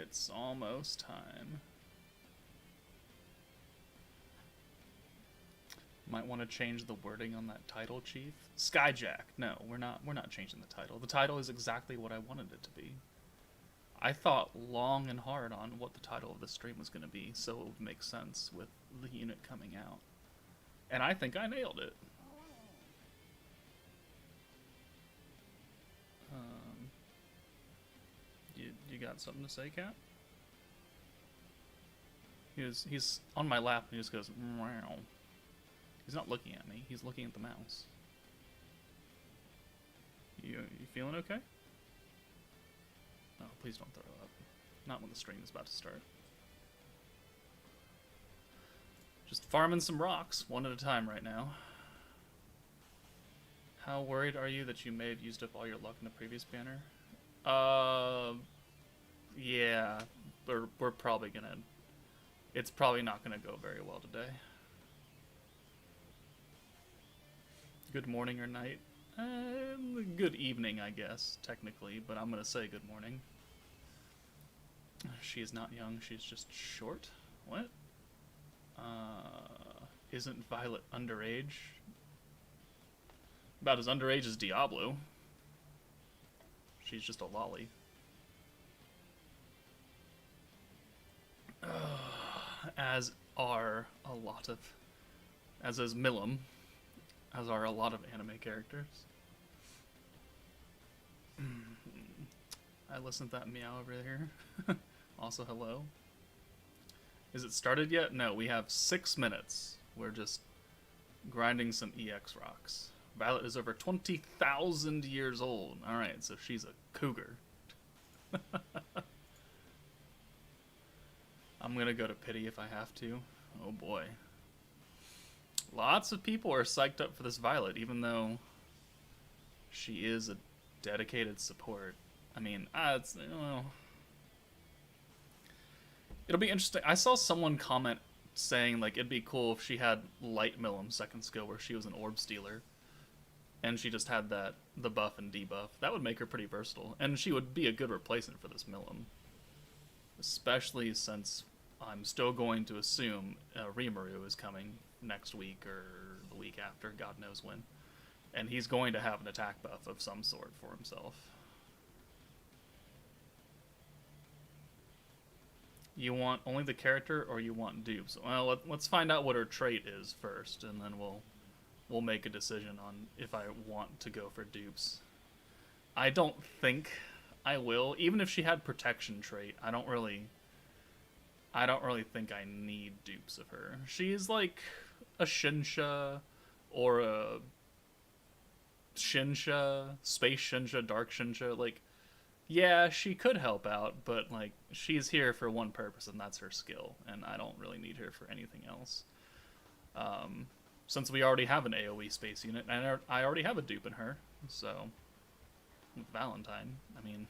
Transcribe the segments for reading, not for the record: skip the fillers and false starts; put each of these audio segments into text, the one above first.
It's almost time. Might want to change the wording on that title, Chief. Skyjack. No, we're not changing the title. The title is exactly what I wanted it to be. I thought long and hard on what the title of the stream was going to be, so it would make sense with the unit coming out. And I think I nailed it. You got something to say, Cat? He's on my lap and he just goes, meow. He's not looking at me, he's looking at the mouse. You feeling okay? Oh, please don't throw up. Not when the stream is about to start. Just farming some rocks, one at a time right now. How worried are you that you may have used up all your luck in the previous banner? Yeah, we're probably gonna... It's probably not gonna go very well today. Good morning or night? Good evening, I guess, technically, but I'm gonna say good morning. She is not young, she's just short. What? Isn't Violet underage? About as underage as Diablo. She's just a lolly. As are a lot of... As is Milim. As are a lot of anime characters. I listened to that meow over here. Also, hello. Is it started yet? No, we have 6 minutes. We're just grinding some EX rocks. Violet is over 20,000 years old. Alright, so she's a cougar. I'm gonna go to pity if I have to. Oh boy. Lots of people are psyched up for this Violet, even though she is a dedicated support. I mean, it's, well, it'll be interesting. I saw someone comment saying, like, it'd be cool if she had Light Milim second skill where she was an orb stealer. And she just had the buff and debuff. That would make her pretty versatile. And she would be a good replacement for this Milim. Especially since I'm still going to assume Rimuru is coming next week or the week after, God knows when. And he's going to have an attack buff of some sort for himself. You want only the character or you want dupes? Well, let's find out what her trait is first, and then we'll make a decision on if I want to go for dupes. I don't think I will. Even if she had protection trait, I don't really think I need dupes of her. She's like a Shinsha or a Shinsha, Space Shinsha, Dark Shinsha. Like, yeah, she could help out, but like she's here for one purpose, and that's her skill, and I don't really need her for anything else. Since we already have an AoE space unit, and I already have a dupe in her, so with Valentine, I mean,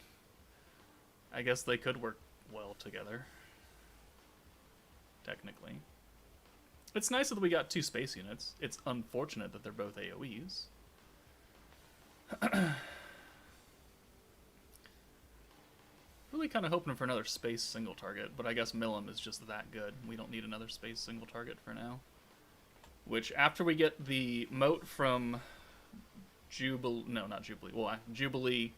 I guess they could work well together. Technically. It's nice that we got 2 space units. It's unfortunate that they're both AoEs. Really kind of hoping for another space single target, but I guess Milim is just that good. We don't need another space single target for now. Which, after we get the moat from Jubilee... No, not Jubilee. Well, Jubilee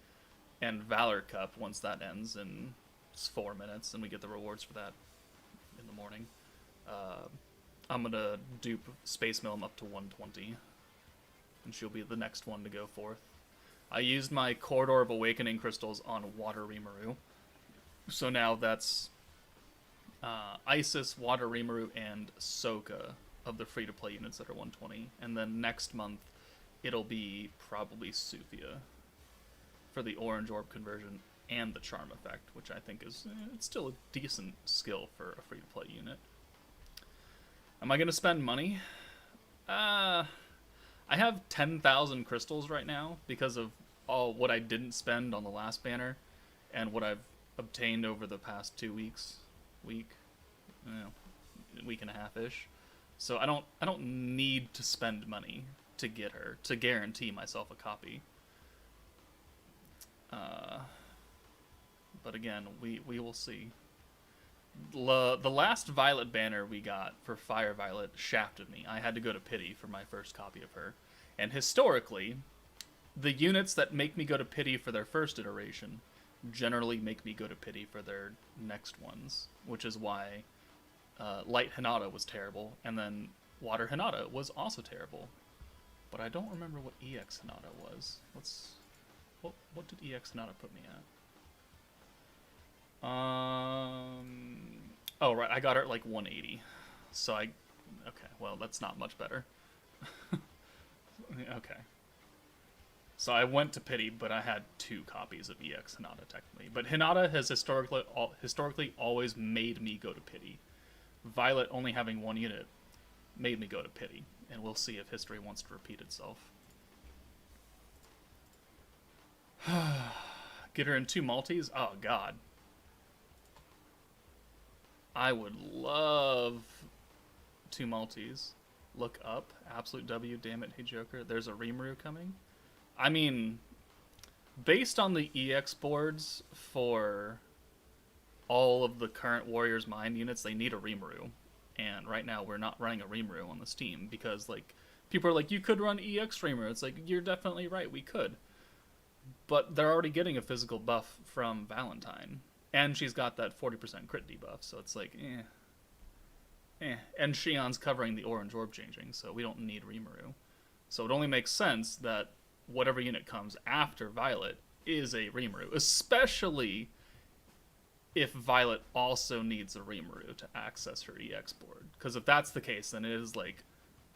and Valor Cup, once that ends in 4 minutes, and we get the rewards for that in the morning. I'm going to dupe Space Milim up to 120. And she'll be the next one to go forth. I used my Corridor of Awakening crystals on Water Rimuru. So now that's Isis, Water Rimuru, and Soka of the free-to-play units that are 120. And then next month, it'll be probably Sufia for the Orange Orb conversion and the Charm effect, which I think is it's still a decent skill for a free-to-play unit. Am I going to spend money? I have 10,000 crystals right now because of all what I didn't spend on the last banner and what I've obtained over the past 2 weeks. Week and a half-ish. So I don't need to spend money to get her, to guarantee myself a copy. But again, we will see. The last Violet banner we got for Fire Violet shafted me. I had to go to Pity for my first copy of her. And historically, the units that make me go to Pity for their first iteration generally make me go to Pity for their next ones, which is why Light Hinata was terrible, and then Water Hinata was also terrible. But I don't remember what EX Hinata was. What did EX Hinata put me at? Oh right, I got her at like 180. So okay, well that's not much better. Okay. So I went to Pity, but I had 2 copies of EX Hinata technically. But Hinata has historically always made me go to Pity. Violet only having 1 unit made me go to Pity, and we'll see if history wants to repeat itself. Get her in 2 multis? Oh god. I would love 2 multis. Look up. Absolute W, damn it, hey Joker. There's a Rimuru coming. I mean, based on the EX boards for all of the current Warriors Mind units, they need a Rimuru. And right now we're not running a Rimuru on this team because, like, people are like, you could run EX Rimuru. It's like, you're definitely right, we could. But they're already getting a physical buff from Valentine. And she's got that 40% crit debuff, so it's like, And Shion's covering the orange orb changing, so we don't need Rimuru. So it only makes sense that whatever unit comes after Violet is a Rimuru, especially if Violet also needs a Rimuru to access her EX board. Because if that's the case, then it is like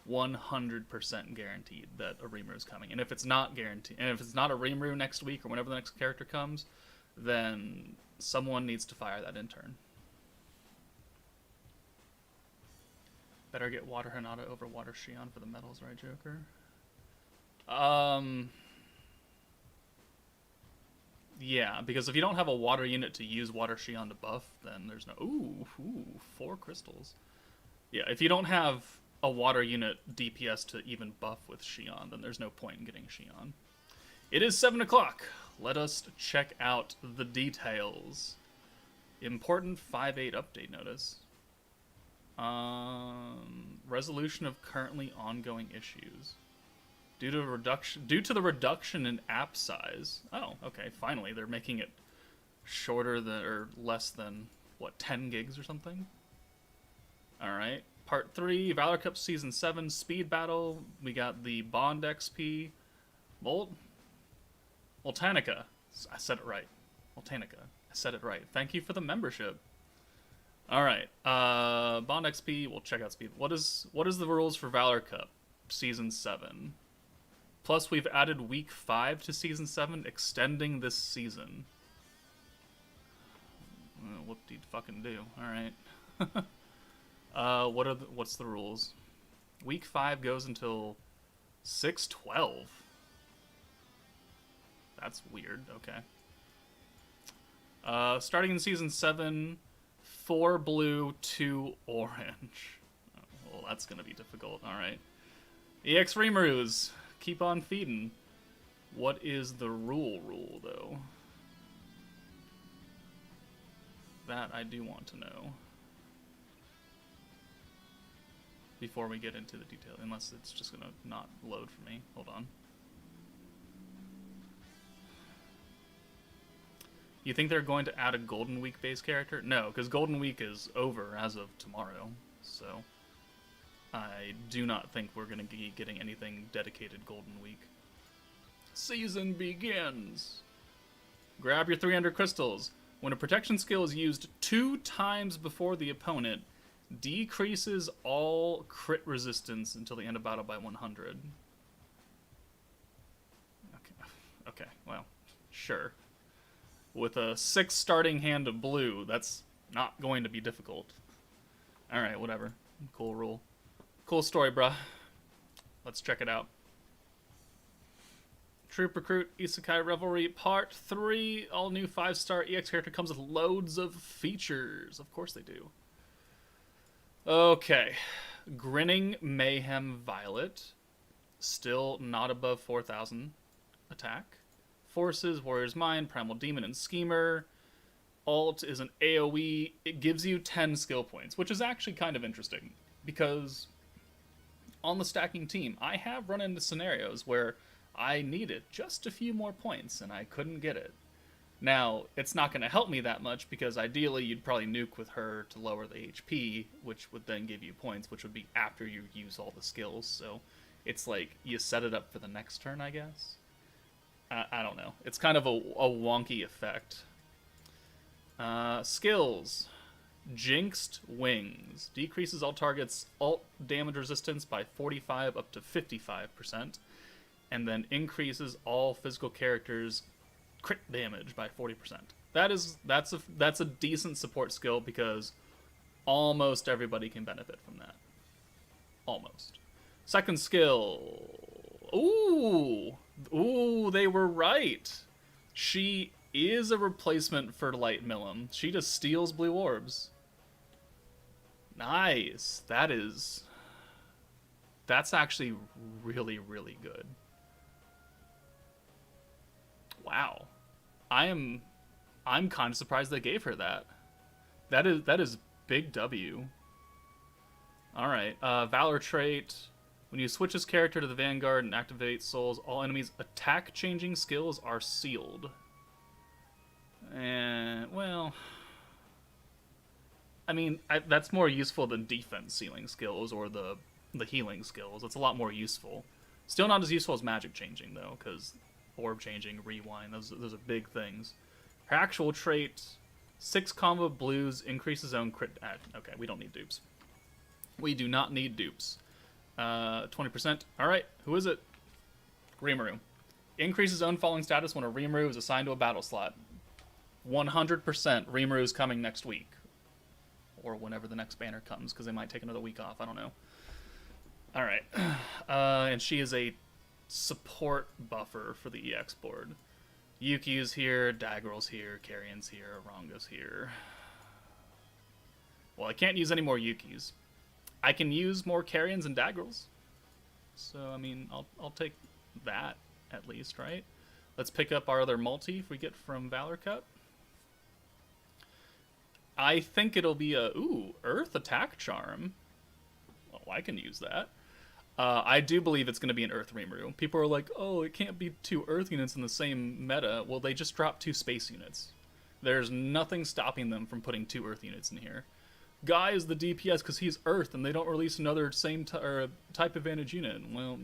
100% guaranteed that a Rimuru is coming. And if it's not guaranteed, and if it's not a Rimuru next week or whenever the next character comes, then someone needs to fire that intern. Better get Water Hinata over Water Shion for the medals, right, Joker? Yeah, because if you don't have a water unit to use Water Shion to buff, then there's no... Ooh, 4 crystals. Yeah, if you don't have a water unit DPS to even buff with Shion, then there's no point in getting Shion. It is 7 o'clock. Let us check out the details. Important 5.8 update notice. Resolution of currently ongoing issues. Due to the reduction in app size. Oh, okay, finally they're making it shorter than or less than what, 10 gigs or something? All right. Part 3, Valor Cup Season 7 Speed Battle. We got the Bond XP. Voltanica. I said it right. Voltanica. I said it right. Thank you for the membership. Alright, Bond XP, we'll check out speed. What is the rules for Valor Cup Season 7? Plus, we've added Week 5 to Season 7, extending this season. Whoop-de-fucking-do. Alright. What's the rules? Week 5 goes until 6/12. That's weird, okay. Starting in Season 7... 4 blue, 2 orange. Oh, well, that's gonna be difficult. Alright. EX Rimurus. Keep on feeding. What is the rule, though? That I do want to know. Before we get into the detail. Unless it's just gonna not load for me. Hold on. You think they're going to add a Golden Week base character? No, because Golden Week is over as of tomorrow. So I do not think we're going to be getting anything dedicated Golden Week. Season begins. Grab your 300 crystals. When a protection skill is used 2 times before the opponent, decreases all crit resistance until the end of battle by 100. Okay, well, sure. With a 6 starting hand of blue, that's not going to be difficult. Alright, whatever. Cool rule. Cool story, bruh. Let's check it out. Troop Recruit Isekai Revelry Part 3. All new 5-star EX character comes with loads of features. Of course they do. Okay. Grinning Mayhem Violet. Still not above 4,000 attack. Forces, Warrior's Mind, Primal Demon, and Schemer. alt is an AoE. It gives you 10 skill points, which is actually kind of interesting because on the stacking team, I have run into scenarios where I needed just a few more points and I couldn't get it. Now, it's not going to help me that much because ideally you'd probably nuke with her to lower the HP, which would then give you points, which would be after you use all the skills. So it's like you set it up for the next turn, I guess. I don't know. It's kind of a wonky effect. Skills. Jinxed Wings. Decreases all targets' alt damage resistance by 45 up to 55%. And then increases all physical characters' crit damage by 40%. That's a decent support skill because almost everybody can benefit from that. Almost. Second skill. Ooh, they were right. She is a replacement for Light Millum. She just steals blue orbs. Nice. That's actually really, really good. Wow. I'm kind of surprised they gave her that. That is big W. All right. Valor trait. When you switch this character to the Vanguard and activate souls, all enemies' attack changing skills are sealed. And well, I mean, that's more useful than defense sealing skills or the healing skills. It's a lot more useful. Still not as useful as magic changing though, because orb changing, rewind, those are big things. Her actual trait, 6 combo blues, increases own crit. Okay, we don't need dupes. We do not need dupes. 20%. All right, who is it? Rimuru. Increases own falling status when a Rimuru is assigned to a battle slot. 100% Rimuru is coming next week. Or whenever the next banner comes, because they might take another week off. I don't know. All right. And she is a support buffer for the EX board. Yuki is here, Daggerl's here, Carrion's here, Aranga's here. Well, I can't use any more Yukis. I can use more Carrions and Daggerls. So, I mean, I'll take that, at least, right? Let's pick up our other multi if we get from Valor Cup. I think it'll be a, Earth Attack Charm. Well, I can use that. I do believe it's going to be an Earth Rimuru. People are like, oh, it can't be 2 Earth units in the same meta. Well, they just dropped 2 Space units. There's nothing stopping them from putting 2 Earth units in here. Guy is the DPS because he's Earth, and they don't release another same type advantage unit. Well,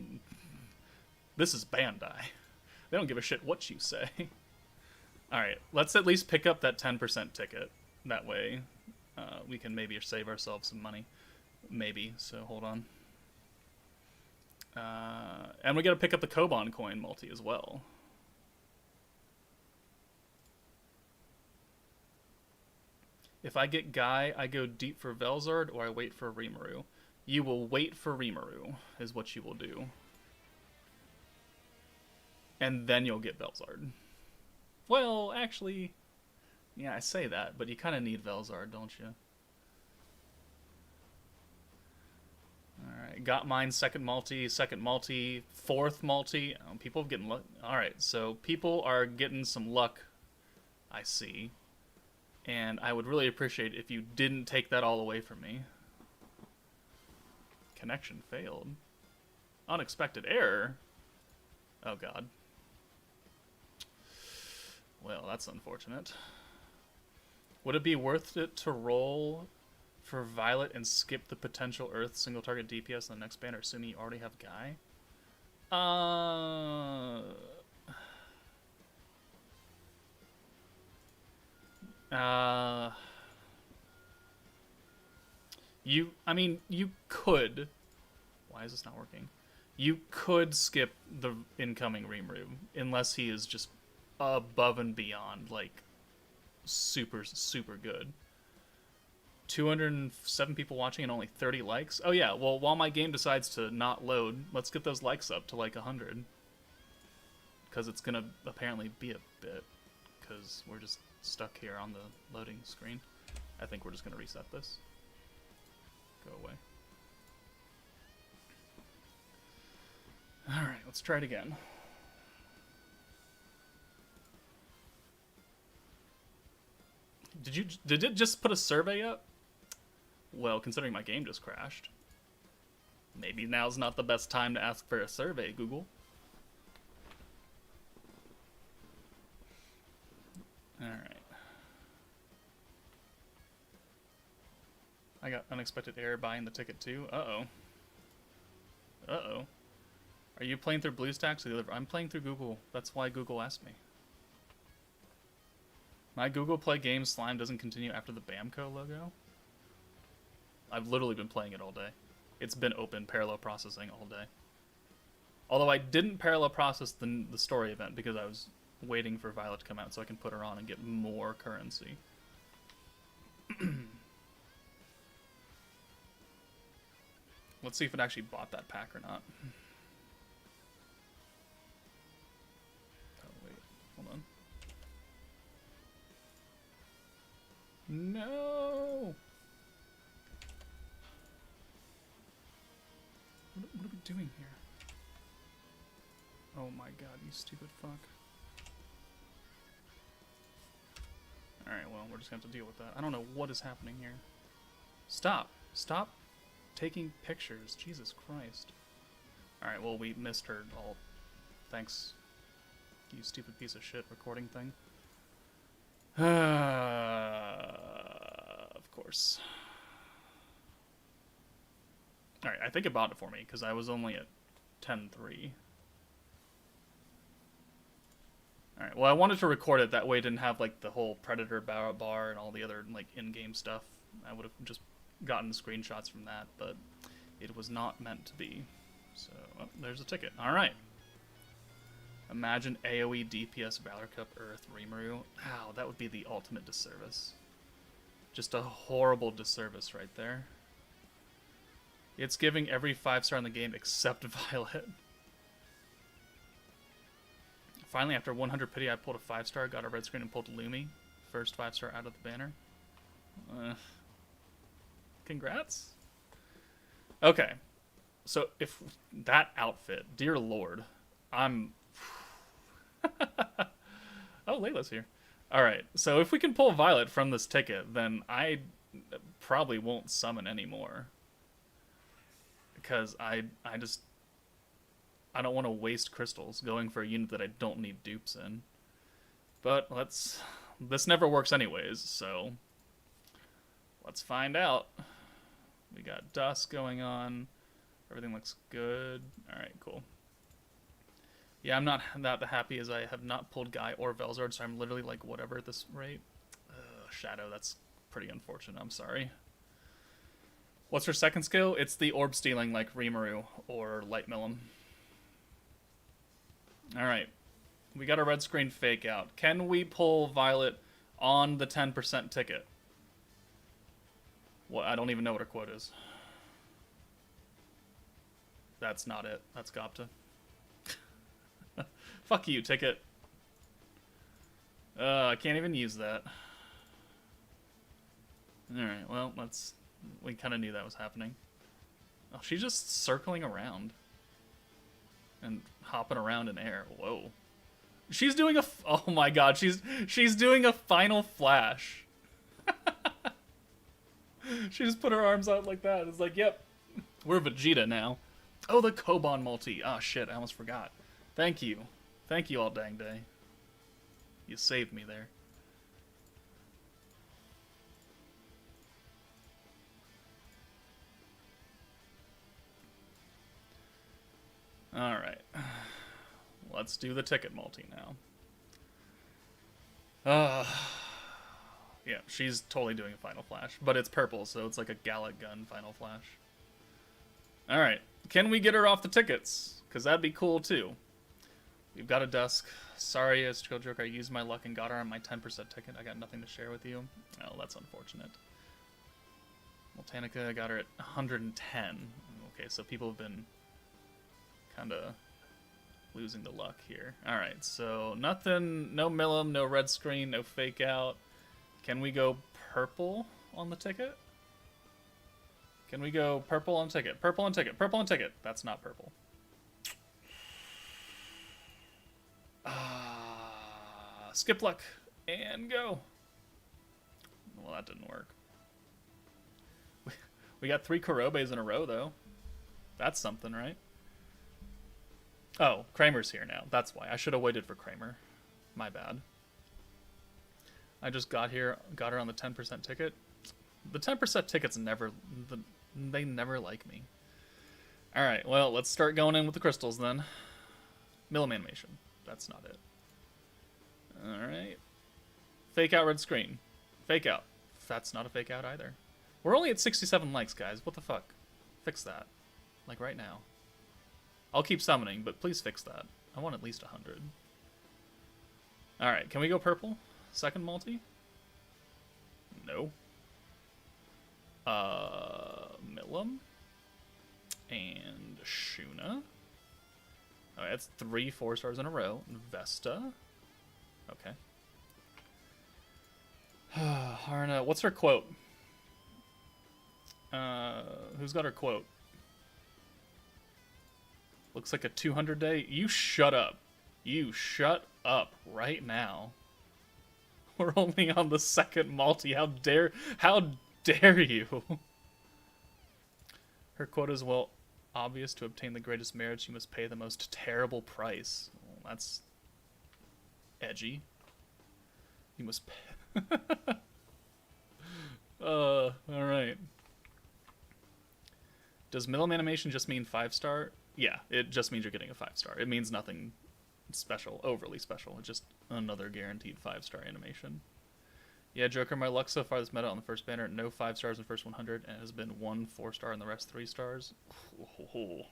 this is Bandai. They don't give a shit what you say. Alright, let's at least pick up that 10% ticket. That way, we can maybe save ourselves some money. Maybe, so hold on. And we gotta pick up the Koban coin multi as well. If I get Guy, I go deep for Velzard, or I wait for Rimuru. You will wait for Rimuru, is what you will do. And then you'll get Velzard. Well, actually, yeah, I say that, but you kind of need Velzard, don't you? Alright, got mine, second multi, fourth multi. Oh, people are getting luck. Alright, so people are getting some luck, I see. And I would really appreciate if you didn't take that all away from me. Connection failed. Unexpected error? Oh god. Well, that's unfortunate. Would it be worth it to roll for Violet and skip the potential Earth single target DPS on the next banner, assuming you already have Guy? You could. Why is this not working? You could skip the incoming Rimuru, unless he is just above and beyond, like, super, super good. 207 people watching and only 30 likes? Oh yeah, well, while my game decides to not load, let's get those likes up to, like, 100. Because it's gonna apparently be a bit, because we're just stuck here on the loading screen. I think we're just gonna reset this. Go away. Alright, let's try it again. Did it just put a survey up? Well, considering my game just crashed, maybe now's not the best time to ask for a survey, Google. Alright. I got unexpected error buying the ticket too. Uh-oh. Uh-oh. Are you playing through BlueStacks or the other? I'm playing through Google. That's why Google asked me. My Google Play game Slime doesn't continue after the Bamco logo. I've literally been playing it all day. It's been open parallel processing all day. Although I didn't parallel process the story event because I was waiting for Violet to come out so I can put her on and get more currency. Let's see if it actually bought that pack or not. Oh, wait. Hold on. No! What are we doing here? Oh my god, you stupid fuck. Alright, well, we're just gonna have to deal with that. I don't know what is happening here. Stop! Stop taking pictures. Jesus Christ. Alright, well, we missed her all. Thanks, you stupid piece of shit recording thing. Of course. Alright, I think it bought it for me, because I was only at 10-3. Alright, well, I wanted to record it, that way it didn't have, like, the whole Predator bar and all the other, like, in-game stuff. I would have just gotten screenshots from that, but it was not meant to be. So, oh, there's a ticket. Alright. Imagine AoE DPS Valor Cup Earth Rimuru. Wow, that would be the ultimate disservice. Just a horrible disservice right there. It's giving every 5-star in the game except Violet. Finally, after 100 pity, I pulled a 5-star, got a red screen, and pulled Lumi. First 5-star out of the banner. Congrats. Okay. So, if that outfit, dear lord, I'm... Oh, Layla's here. Alright, so if we can pull Violet from this ticket, then I probably won't summon anymore. Because I don't want to waste crystals going for a unit that I don't need dupes in. But this never works anyways, so let's find out. We got dust going on. Everything looks good. Alright, cool. Yeah, I'm not that happy as I have not pulled Guy or Velzard, so I'm literally like whatever at this rate. Shadow, that's pretty unfortunate. I'm sorry. What's her second skill? It's the orb stealing like Rimuru or Light Millum. Alright. We got a red screen fake out. Can we pull Violet on the 10% ticket? Well, I don't even know what her quote is. That's not it. That's Gopta. Fuck you, ticket. I can't even use that. Alright, well, we kind of knew that was happening. Oh, she's just circling around. And hopping around in air. Whoa. She's doing a... Oh my god, she's doing a final flash. She just put her arms out like that. It's like, yep, we're Vegeta now. Oh, the Koban multi. Oh shit, I almost forgot. Thank you. Thank you all dang day. You saved me there. Alright. Let's do the ticket multi now. Yeah, she's totally doing a final flash. But it's purple, so it's like a Gallic gun final flash. Alright. Can we get her off the tickets? Because that'd be cool too. We've got a Dusk. Sorry, as Trill Joke, I used my luck and got her on my 10% ticket. I got nothing to share with you. Oh, that's unfortunate. Voltanica, I got her at 110. Okay, so people have been kind of losing the luck here. Alright, so nothing, no Millum, no red screen, no fake out. Can we go purple on the ticket? Can we go purple on ticket? Purple on ticket, purple on ticket. That's not purple. Skip luck and go. Well, that didn't work. We got 3 Kurobes in a row, though. That's something, right? Oh, Kramer's here now. That's why. I should have waited for Kramer. My bad. I just got her on the 10% ticket. The 10% tickets they never like me. Alright, well, let's start going in with the crystals then. Milim animation. That's not it. Alright. Fake out red screen. Fake out. That's not a fake out either. We're only at 67 likes, guys. What the fuck? Fix that. Like right now. I'll keep summoning, but please fix that. I want at least 100. Alright, can we go purple? Second multi? No. Milim. And Shuna. Oh, that's 3 4-stars in a row. Vesta. Okay. Harna, what's her quote? Who's got her quote? Looks like a 200 day. You shut up. You shut up right now. We're only on the second multi. How dare you? Her quote is, well, obvious, to obtain the greatest merit, you must pay the most terrible price. Well, that's edgy. You must pay. Alright. Does Milim animation just mean 5-star? Yeah, it just means you're getting a 5-star. It means nothing special, overly special. It's just another guaranteed 5-star animation. Yeah, Joker, my luck so far this meta on the first banner, no 5 stars in the first 100, and it has been 1 4-star in the rest 3 stars. Ooh.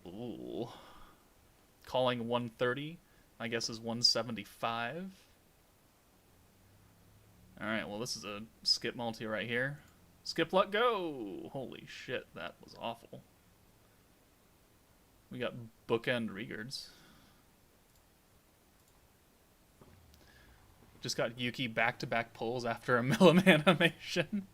Ooh. Calling 130, I guess is 175. Alright, well this is a skip multi right here. Skip luck go! Holy shit, that was awful. We got bookend Regards. Just got Yuki back-to-back pulls after a Milim animation.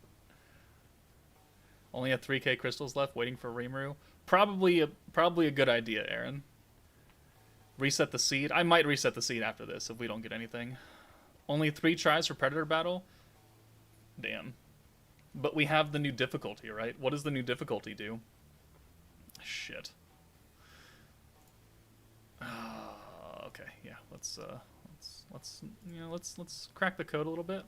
Only have 3k crystals left, waiting for Rimuru. Probably a good idea, Aaron. Reset the seed. I might reset the seed after this if we don't get anything. Only 3 tries for Predator Battle? Damn. But we have the new difficulty, right? What does the new difficulty do? Shit. Okay, yeah, let's crack the code a little bit.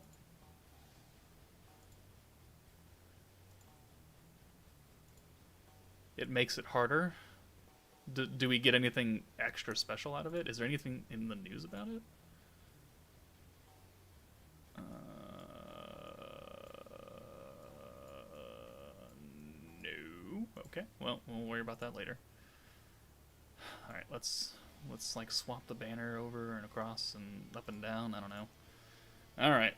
It makes it harder. Do we get anything extra special out of it? Is there anything in the news about it? No. Okay. Well, we'll worry about that later. All right. Let's like swap the banner over and across and up and down. I don't know. All right.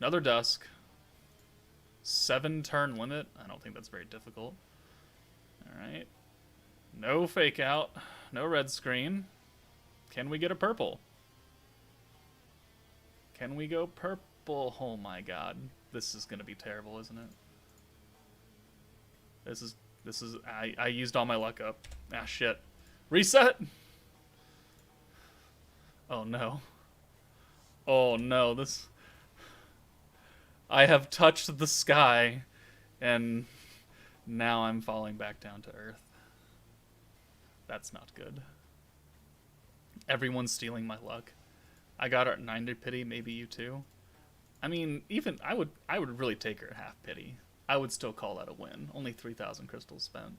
Another dusk. 7 turn limit. I don't think that's very difficult. All right. No fake out. No red screen. Can we get a purple? Can we go purple? Oh my god. This is going to be terrible, isn't it? This is I used all my luck up. Ah, shit. Reset! Oh no. Oh no, this... I have touched the sky, and now I'm falling back down to earth. That's not good. Everyone's stealing my luck. I got her at 90 pity, maybe you too. I mean, even I would really take her at half pity. I would still call that a win. Only 3,000 crystals spent.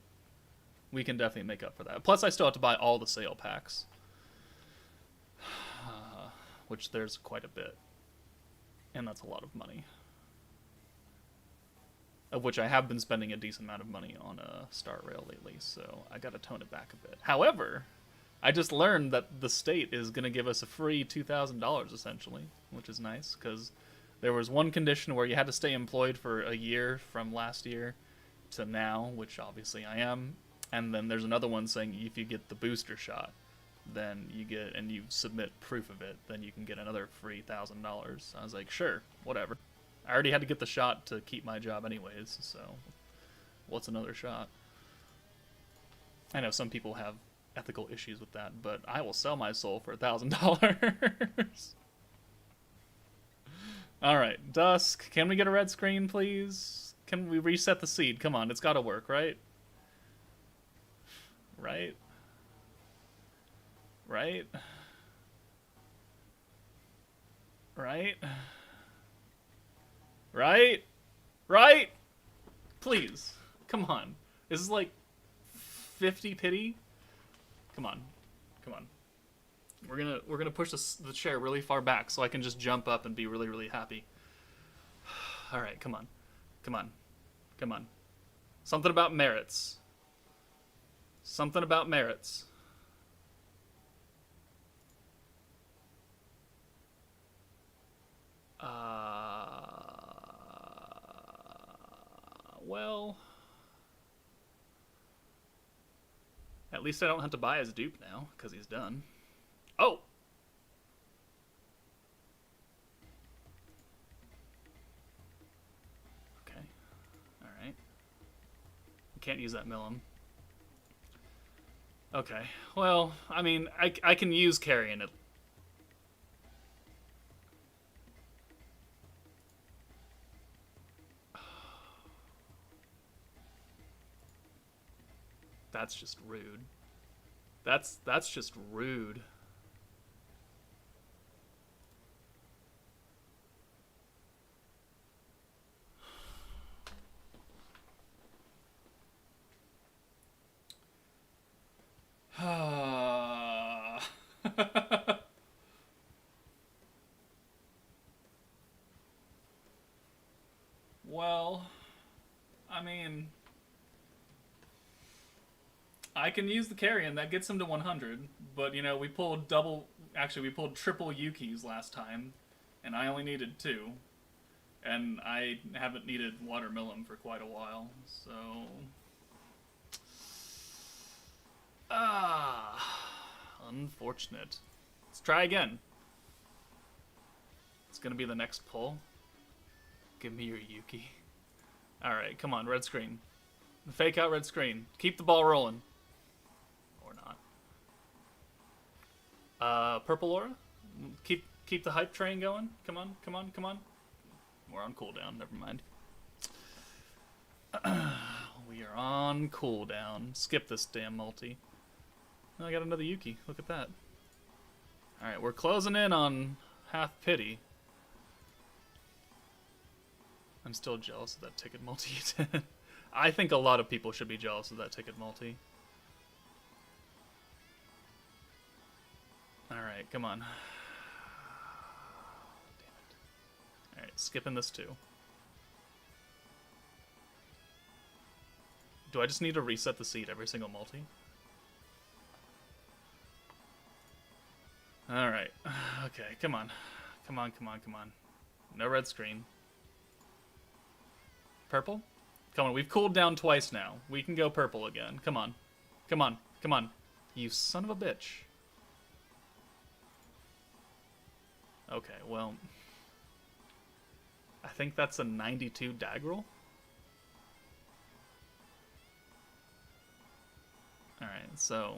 We can definitely make up for that. Plus, I still have to buy all the sale packs. Which there's quite a bit. And that's a lot of money. Of which I have been spending a decent amount of money on a Star Rail lately, so I gotta tone it back a bit. However, I just learned that the state is gonna give us a free $2,000 essentially, which is nice, because there was one condition where you had to stay employed for a year from last year to now, which obviously I am, and then there's another one saying if you get the booster shot, then you get, and you submit proof of it, then you can get another free $1,000. I was like, sure, whatever. I already had to get the shot to keep my job anyways, so what's another shot? I know some people have ethical issues with that, but I will sell my soul for $1,000. All right, Dusk. Can we get a red screen, please? Can we reset the seed? Come on, it's got to work, right? Right? Right? Right? Right? Right? Please. Come on. This is like 50 pity. Come on. Come on. We're gonna push the chair really far back so I can just jump up and be really, really happy. All right, come on. Come on. Come on. Something about merits. Something about merits. Well, at least I don't have to buy his dupe now, because he's done. Oh! Okay. Alright. Can't use that Millum. Okay. Well, I mean, I can use carrying it. That's just rude. That's just rude. Well, I mean, I can use the carrion. That gets him to 100. But, you know, we pulled we pulled triple Yukis last time, and I only needed 2. And I haven't needed Watermelon for quite a while, so... Unfortunate. Let's try again. It's gonna be the next pull. Give me your Yuki. Alright, come on, red screen. Fake out red screen. Keep the ball rolling. Or not. Purple aura? Keep the hype train going. Come on, come on, come on. We're on cooldown, never mind. We are on cooldown. Skip this damn multi. Oh, I got another Yuki. Look at that. Alright, we're closing in on half pity. I'm still jealous of that ticket multi. I think a lot of people should be jealous of that ticket multi. Alright, come on. Damn it. Alright, skipping this too. Do I just need to reset the seed every single multi? Alright. Okay, come on. Come on, come on, come on. No red screen. Purple? Come on, we've cooled down twice now. We can go purple again. Come on. Come on, come on. You son of a bitch. Okay, well... I think that's a 92 Daggerel. Alright, so...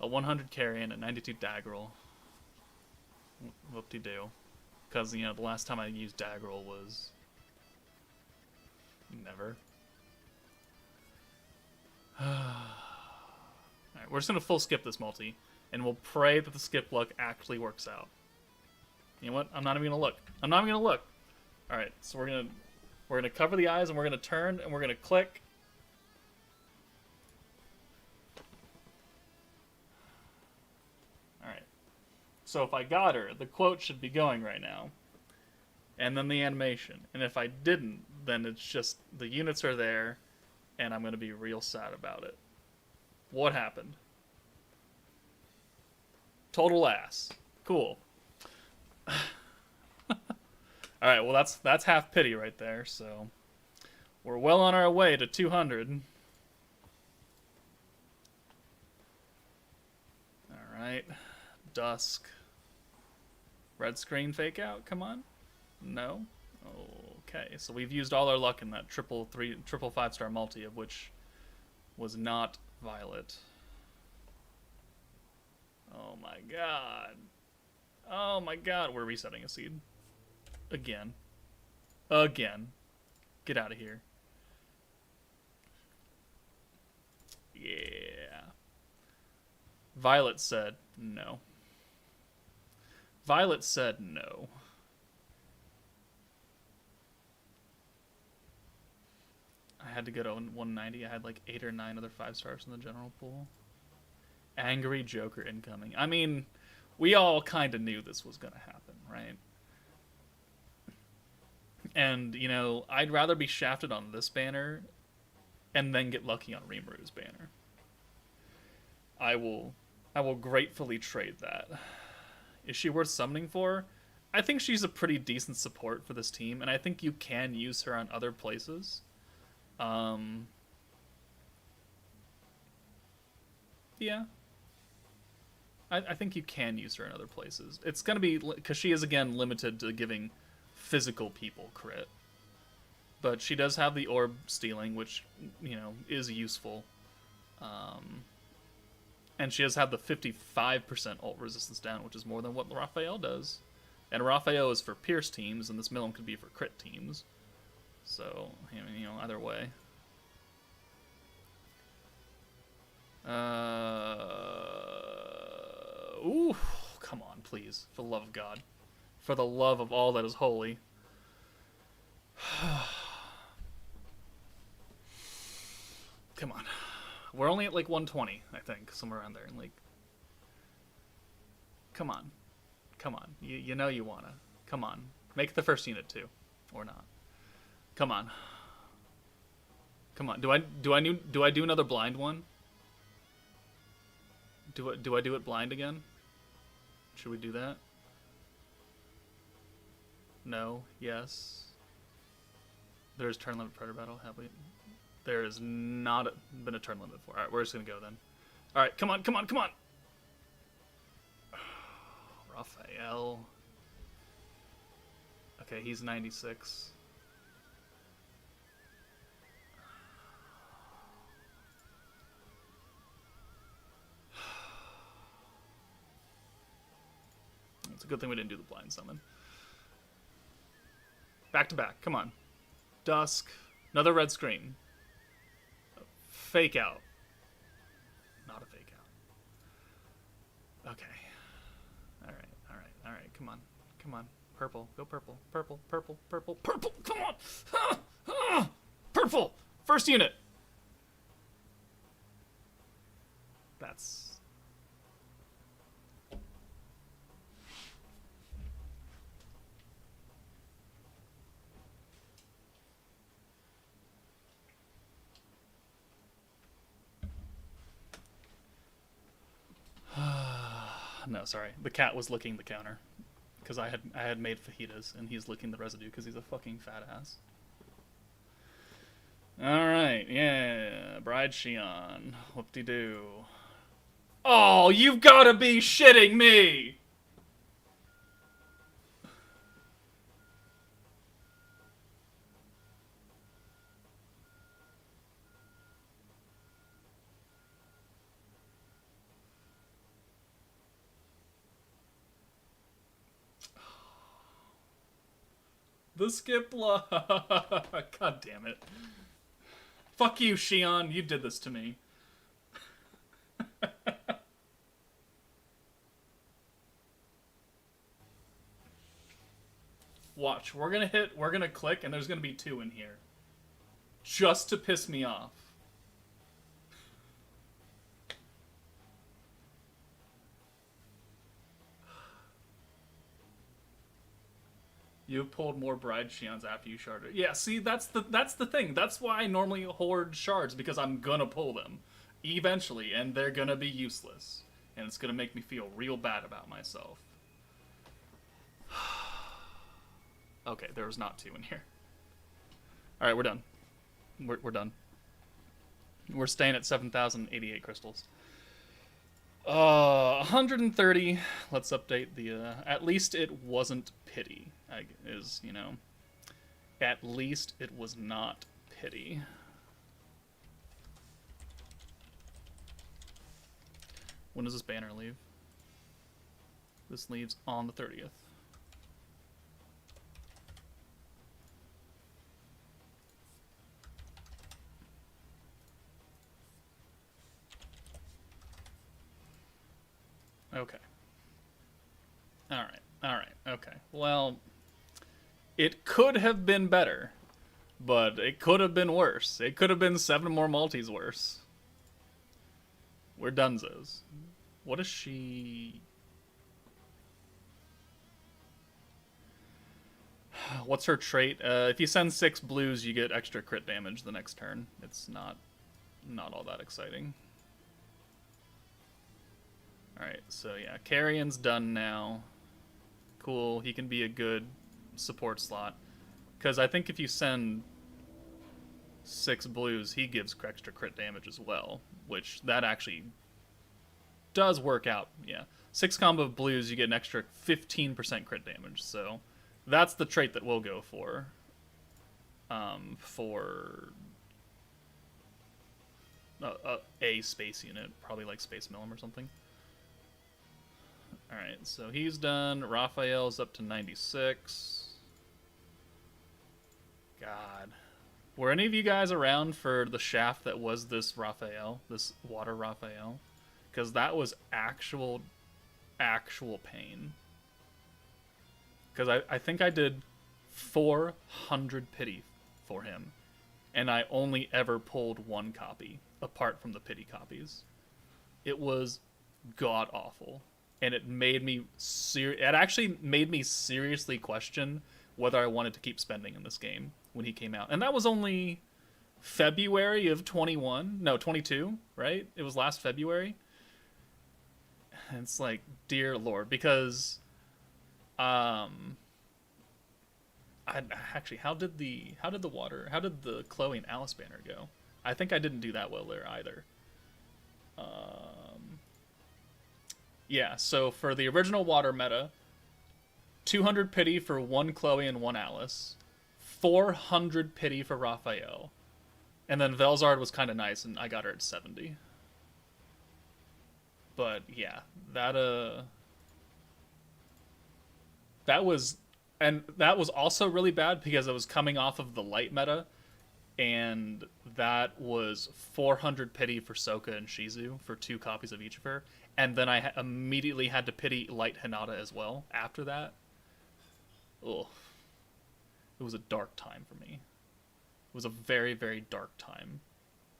a 100 carrion, a 92 Daggerel. Whoop-de-doo. Because, you know, the last time I used Daggerel was... never. Alright, we're just going to full skip this multi. And we'll pray that the skip luck actually works out. You know what? I'm not even going to look. I'm not even going to look. Alright, so we're gonna cover the eyes and we're going to turn and we're going to click. Alright. So if I got her, the quote should be going right now. And then the animation. And if I didn't, then it's just the units are there and I'm going to be real sad about it. What happened? Total ass. Cool. Alright, well that's half pity right there, so we're well on our way to 200. Alright. Dusk. Red screen fake out, come on. No? Okay, so we've used all our luck in that triple 5-star multi, of which was not Violet. Oh my god. Oh my god, we're resetting a seed. Again. Again. Get out of here. Yeah. Violet said no. Violet said no. I had to go to 190. I had like 8 or 9 other 5 stars in the general pool. Angry Joker incoming. I mean, we all kind of knew this was going to happen, right? And, you know, I'd rather be shafted on this banner and then get lucky on Rimuru's banner. I will gratefully trade that. Is she worth summoning for? I think she's a pretty decent support for this team, and I think you can use her on other places. Yeah. I think you can use her in other places. It's going to be... because she is, again, limited to giving physical people crit. But she does have the orb stealing, which, you know, is useful. And she does have the 55% ult resistance down, which is more than what Raphael does. And Raphael is for Pierce teams, and this Milim could be for crit teams. So, I mean, you know, either way. Ooh, come on, please. For the love of God. For the love of all that is holy. Come on. We're only at like 120, I think, somewhere around there. And like, come on. Come on. You know you wanna. Come on. Make the first unit too. Or not. Come on. Come on. Do I do another blind one? Do I do it blind again? Should we do that? No. Yes. There's turn limit predator battle. Have we? There has not been a turn limit before. Alright, we're just gonna go then. Alright, come on, come on, come on! Raphael. Okay, he's 96. It's a good thing we didn't do the blind summon. Back to back, come on. Dusk. Another red screen. Fake out. Not a fake out. Okay. Alright, alright, alright. Come on. Come on. Purple. Go purple. Purple, purple, purple, purple. Come on! Purple! First unit! That's... No, sorry. The cat was licking the counter. Because I had made fajitas, and he's licking the residue because he's a fucking fat ass. Alright, yeah. Bride Shion. Whoop-de-doo. Oh, you've gotta be shitting me! The skip block. God damn it. Fuck you, Shion. You did this to me. Watch. We're gonna click, and there's gonna be 2 in here. Just to piss me off. You pulled more bride Shions after you sharded. Yeah, see, that's the thing. That's why I normally hoard shards, because I'm gonna pull them. Eventually, and they're gonna be useless. And it's gonna make me feel real bad about myself. Okay, there was not 2 in here. Alright, we're done. We're done. We're staying at 7,088 crystals. 130. Let's update the, at least it wasn't pity. Is, you know, at least it was not pity. When does this banner leave? This leaves on the 30th. Okay. Alright, okay. Well, it could have been better, but it could have been worse. It could have been 7 more multis worse. We're dunzos. What is she... What's her trait? If you send 6 blues, you get extra crit damage the next turn. It's not all that exciting. Alright, so yeah, Carrion's done now. Cool, he can be a good support slot. Because I think if you send 6 blues, he gives extra crit damage as well. Which, that actually does work out, yeah. 6 combo of blues, you get an extra 15% crit damage, so... That's the trait that we'll go for. For a space unit, probably like Space Millum or something. Alright, so he's done. Raphael's up to 96. God. Were any of you guys around for the shaft that was this Raphael? This water Raphael? Because that was actual pain. Because I think I did 400 pity for him. And I only ever pulled 1 copy, apart from the pity copies. It was god-awful. And it made me... It actually made me seriously question whether I wanted to keep spending in this game when he came out. And that was only February of 21. No, 22, right? It was last February. And it's like, dear Lord, because... actually, how did the Chloe and Alice banner go? I think I didn't do that well there either. Yeah, so for the original water meta, 200 pity for 1 Chloe and 1 Alice, 400 pity for Raphael, and then Velzard was kind of nice, and I got her at 70. But yeah, that was also really bad because it was coming off of the light meta, and that was 400 pity for Soka and Shizu for 2 copies of each of her, and then I immediately had to pity light Hinata as well after that. Ugh. It was a dark time for me. It was a very, very dark time.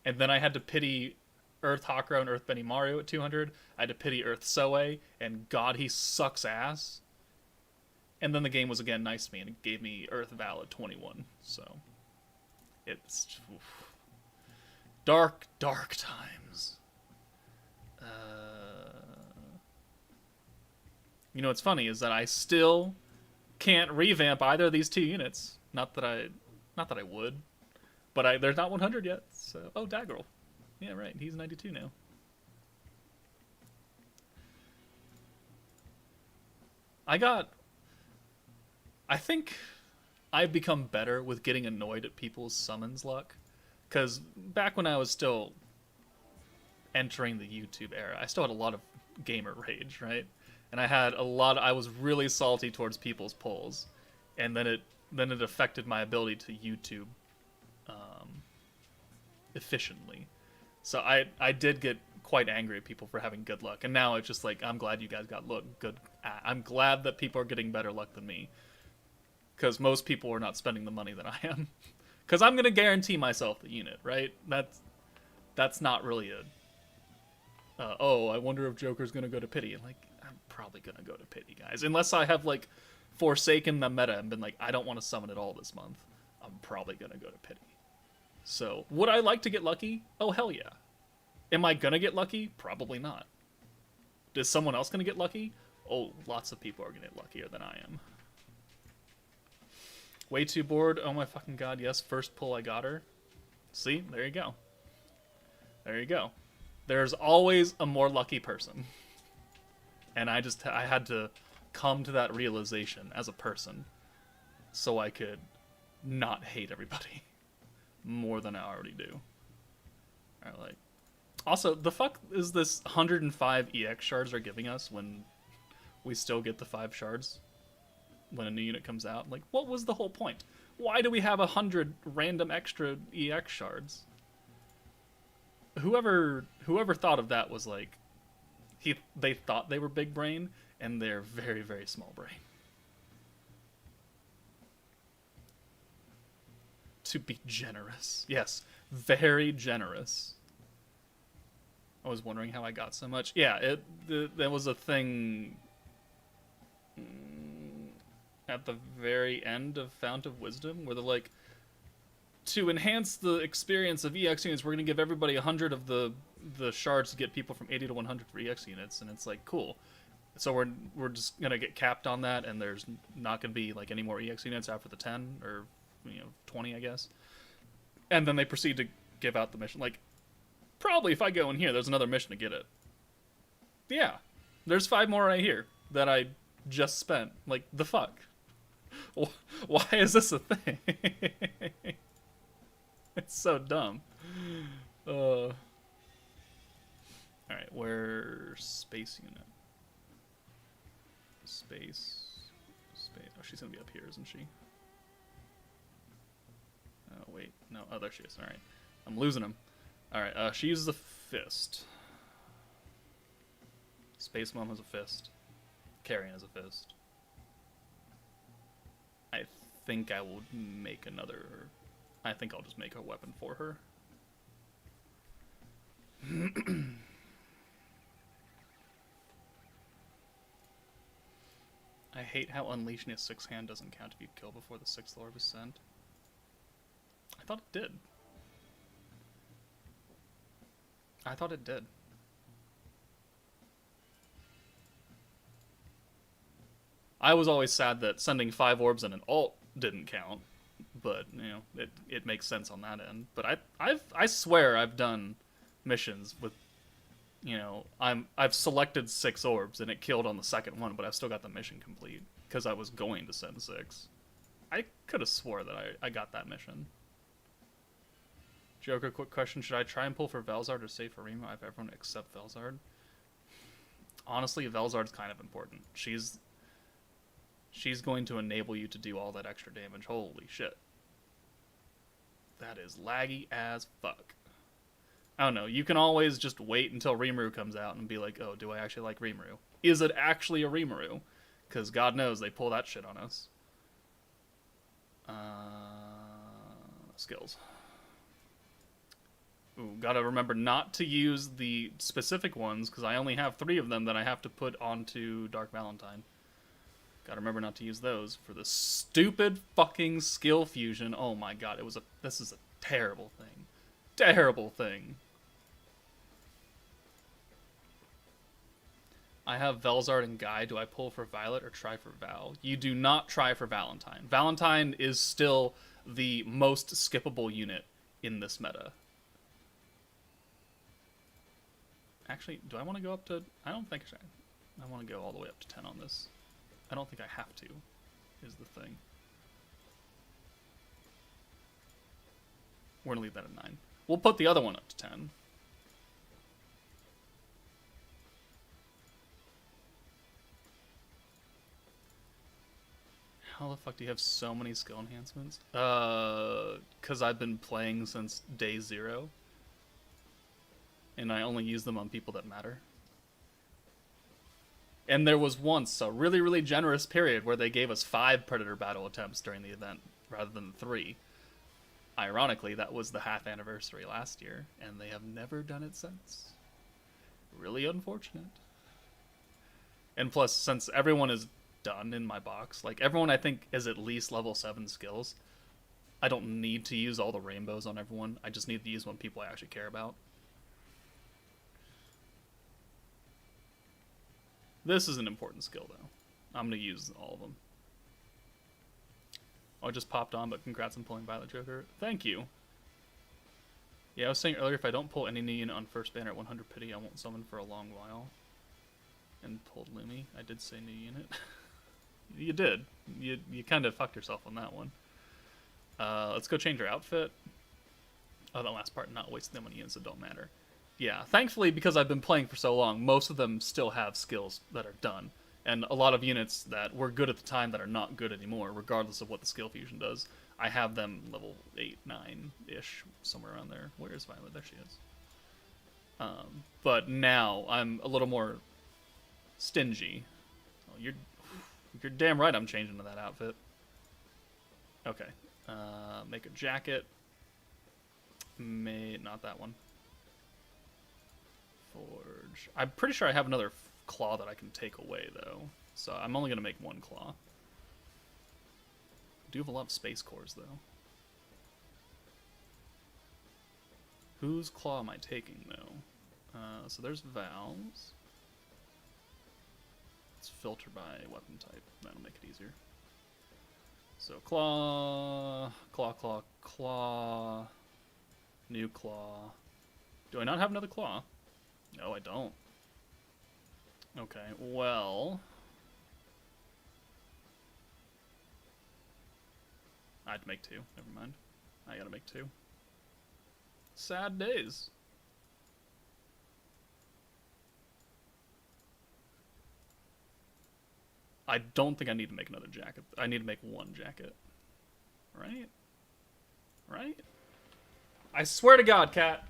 And then I had to pity Earth Hakuro and Earth Benimaru at 200. I had to pity Earth Soe, and God, he sucks ass. And then the game was again nice to me, and it gave me Earth Val at 21. So, it's... Oof. Dark, dark times. You know what's funny is that I still can't revamp either of these 2 units. Not that I would. But they're not 100 yet, so... Oh, Daggerl. Yeah, right, he's 92 now. I think I've become better with getting annoyed at people's summons luck. Because back when I was still entering the YouTube era, I still had a lot of gamer rage, right? And I was really salty towards people's pulls. And then it affected my ability to YouTube efficiently. So I did get quite angry at people for having good luck. And now it's just like, I'm glad you guys got good. I'm glad that people are getting better luck than me. Because most people are not spending the money that I am. Because I'm going to guarantee myself the unit, right? That's not really oh, I wonder if Joker's going to go to pity. Like, I'm probably going to go to pity, guys. Unless I have, like, forsaken the meta and been like, I don't want to summon at all this month. I'm probably going to go to pity. So, would I like to get lucky? Oh, hell yeah. Am I going to get lucky? Probably not. Is someone else going to get lucky? Oh, lots of people are going to get luckier than I am. Way too bored. Oh my fucking god, yes. First pull, I got her. See? There you go. There you go. There's always a more lucky person. And I had to come to that realization as a person so I could not hate everybody more than I already do. Alright, like... Also, the fuck is this 105 EX shards are giving us when we still get the 5 shards when a new unit comes out. Like, what was the whole point? Why do we have 100 random extra EX shards? Whoever thought of that was like, they thought they were big brain, and they're very, very small brain. To be generous. Yes, very generous. I was wondering how I got so much. Yeah, there was a thing at the very end of Fount of Wisdom where they're like, to enhance the experience of EX units, we're going to give everybody 100 of the shards to get people from 80 to 100 for EX units, and it's like, cool. So we're just going to get capped on that, and there's not going to be like any more EX units after the 10 or 20, I guess. And then they proceed to give out the mission. Like, probably if I go in here, there's another mission to get it. Yeah, there's 5 more right here that I just spent. Like, the fuck? Why is this a thing? It's so dumb. Alright, where's space unit? Space. Oh, she's gonna be up here, isn't she? Oh, wait. No. Oh, there she is. Alright. I'm losing him. Alright, she uses a fist. Space Mom has a fist. Carrion has a fist. I think I will make another... I think I'll just make a weapon for her. I hate how unleashing a 6th hand doesn't count if you kill before the 6th orb is sent. I thought it did. I thought it did. I was always sad that sending 5 orbs and an ult didn't count, but it makes sense on that end. But I swear I've done missions with, I've selected 6 orbs and it killed on the second one, but I've still got the mission complete because I was going to send 6. I could have swore that I got that mission. Joker, quick question: should I try and pull for Velzard or save for Remo? I have everyone except Velzard. Honestly, Velzard's kind of important. She's going to enable you to do all that extra damage. Holy shit. That is laggy as fuck. I don't know. You can always just wait until Rimuru comes out and be like, oh, do I actually like Rimuru? Is it actually a Rimuru? Because God knows they pull that shit on us. Skills. Ooh, gotta remember not to use the specific ones, because I only have 3 of them that I have to put onto Dark Valentine. Gotta remember not to use those for the stupid fucking skill fusion. Oh my god, this is a terrible thing. Terrible thing. I have Velzard and Guy. Do I pull for Violet or try for Val? You do not try for Valentine. Valentine is still the most skippable unit in this meta. Actually, do I want to go up to... I don't think I want to go all the way up to 10 on this. I don't think I have to, is the thing. We're going to leave that at 9. We'll put the other one up to 10. How the fuck do you have so many skill enhancements? 'Cause I've been playing since day 0. And I only use them on people that matter. And there was once a really, really generous period where they gave us 5 Predator battle attempts during the event, rather than 3. Ironically, that was the half anniversary last year, and they have never done it since. Really unfortunate. And plus, since everyone is done in my box, like, everyone I think is at least level 7 skills, I don't need to use all the rainbows on everyone. I just need to use one people I actually care about. This is an important skill, though. I'm going to use all of them. Oh, I just popped on, but congrats on pulling Violet Joker. Thank you. Yeah, I was saying earlier, if I don't pull any new unit on first banner at 100 pity, I won't summon for a long while. And pulled Lumi. I did say new unit. You did. You kind of fucked yourself on that one. Let's go change our outfit. Oh, that last part, not wasting them on units that don't matter. Yeah, thankfully, because I've been playing for so long, most of them still have skills that are done. and a lot of units that were good at the time that are not good anymore, regardless of what the skill fusion does. I have them level 8, 9-ish, somewhere around there. Where is Violet? There she is. But now I'm a little more stingy. Oh, you're damn right I'm changing to that outfit. Okay. Make a jacket. Not that one. Forge. I'm pretty sure I have another claw that I can take away, though. So I'm only going to make one claw. I do have a lot of space cores, though. Whose claw am I taking, though? So there's valves. Let's filter by weapon type. That'll make it easier. So claw, claw, claw, claw, new claw. Do I not have another claw? No, I don't. Okay, well... I had to make 2. Never mind. I gotta make 2. Sad days. I don't think I need to make another jacket. I need to make 1 jacket. Right? Right? I swear to God, Cat.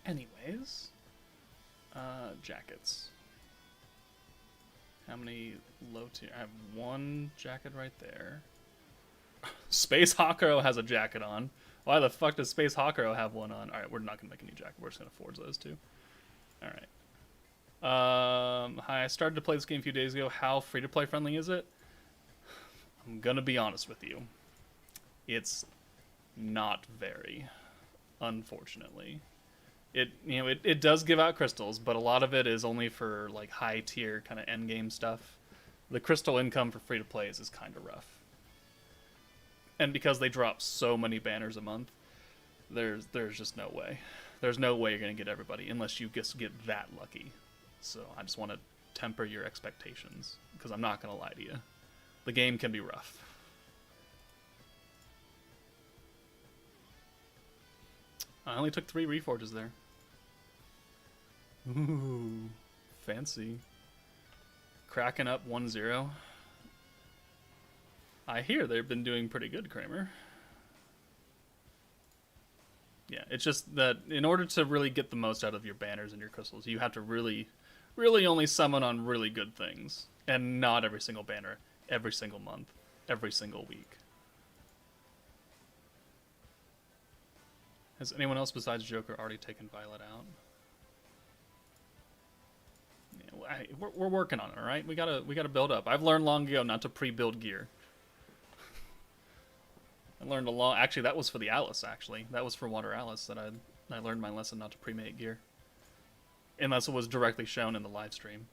Anyways, jackets. How many low tier? I have 1 jacket right there. Space Hawkero has a jacket on. Why the fuck does Space Hawkero have one on? Alright, we're not gonna make a new jacket. We're just gonna forge those 2. Alright. Hi, I started to play this game a few days ago. How free-to-play friendly is it? I'm gonna be honest with you. It's not very, unfortunately. It does give out crystals, but a lot of it is only for like high tier kind of end game stuff. The crystal income for free to play is kind of rough, and because they drop so many banners a month, there's just no way. There's no way you're gonna get everybody unless you just get that lucky. So I just want to temper your expectations because I'm not gonna lie to you. The game can be rough. I only took 3 reforges there. Ooh, fancy. Cracking up 1-0. I hear they've been doing pretty good, Kramer. Yeah, it's just that in order to really get the most out of your banners and your crystals, you have to really only summon on really good things. And not every single banner, every single month, every single week. Has anyone else besides Joker already taken Violet out? Yeah, we're working on it, all right? We gotta build up. I've learned long ago not to pre-build gear. I learned actually that was for the Alice. Actually, that was for Water Alice that I learned my lesson not to pre-make gear, unless it was directly shown in the live stream.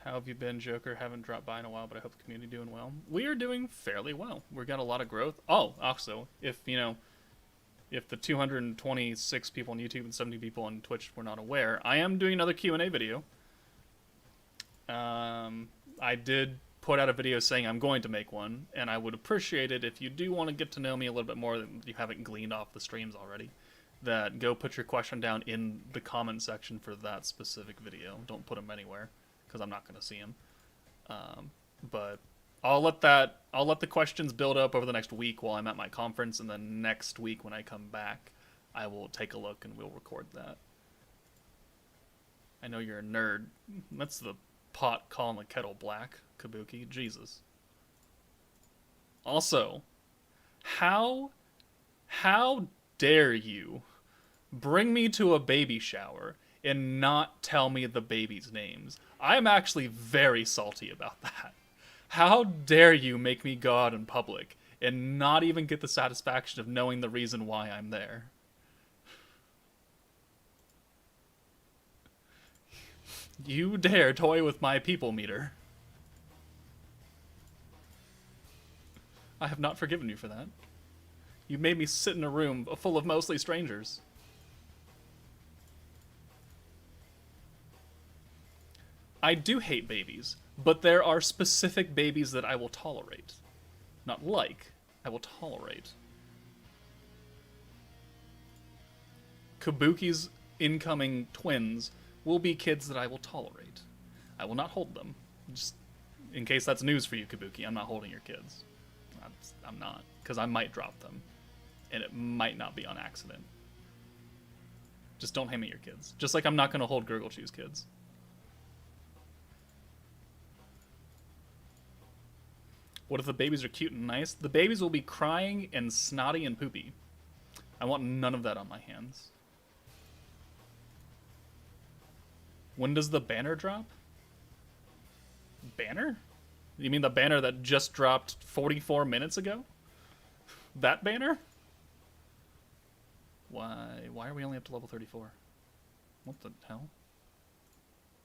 How have you been, Joker? Haven't dropped by in a while, but I hope the community doing well. We are doing fairly well. We've got a lot of growth. Oh, also, if the 226 people on YouTube and 70 people on Twitch were not aware, I am doing another Q&A video. I did put out a video saying I'm going to make one, and I would appreciate it if you do want to get to know me a little bit more that you haven't gleaned off the streams already. That go put your question down in the comment section for that specific video. Don't put them anywhere, because I'm not going to see them. But I'll let the questions build up over the next week while I'm at my conference, and then next week when I come back, I will take a look and we'll record that. I know you're a nerd. That's the pot calling the kettle black, Kabuki. Jesus. Also, how dare you bring me to a baby shower and not tell me the baby's names? I'm actually very salty about that. How dare you make me go out in public and not even get the satisfaction of knowing the reason why I'm there? You dare toy with my people meter. I have not forgiven you for that. You made me sit in a room full of mostly strangers. I do hate babies, but there are specific babies that I will tolerate. Not like, I will tolerate. Kabuki's incoming twins will be kids that I will tolerate. I will not hold them. Just in case that's news for you, Kabuki, I'm not holding your kids. I'm not, because I might drop them, and it might not be on accident. Just don't hand me your kids. Just like I'm not going to hold Gurgle-Chew's kids. What if the babies are cute and nice? The babies will be crying and snotty and poopy. I want none of that on my hands. When does the banner drop? Banner? You mean the banner that just dropped 44 minutes ago? That banner? Why are we only up to level 34? What the hell?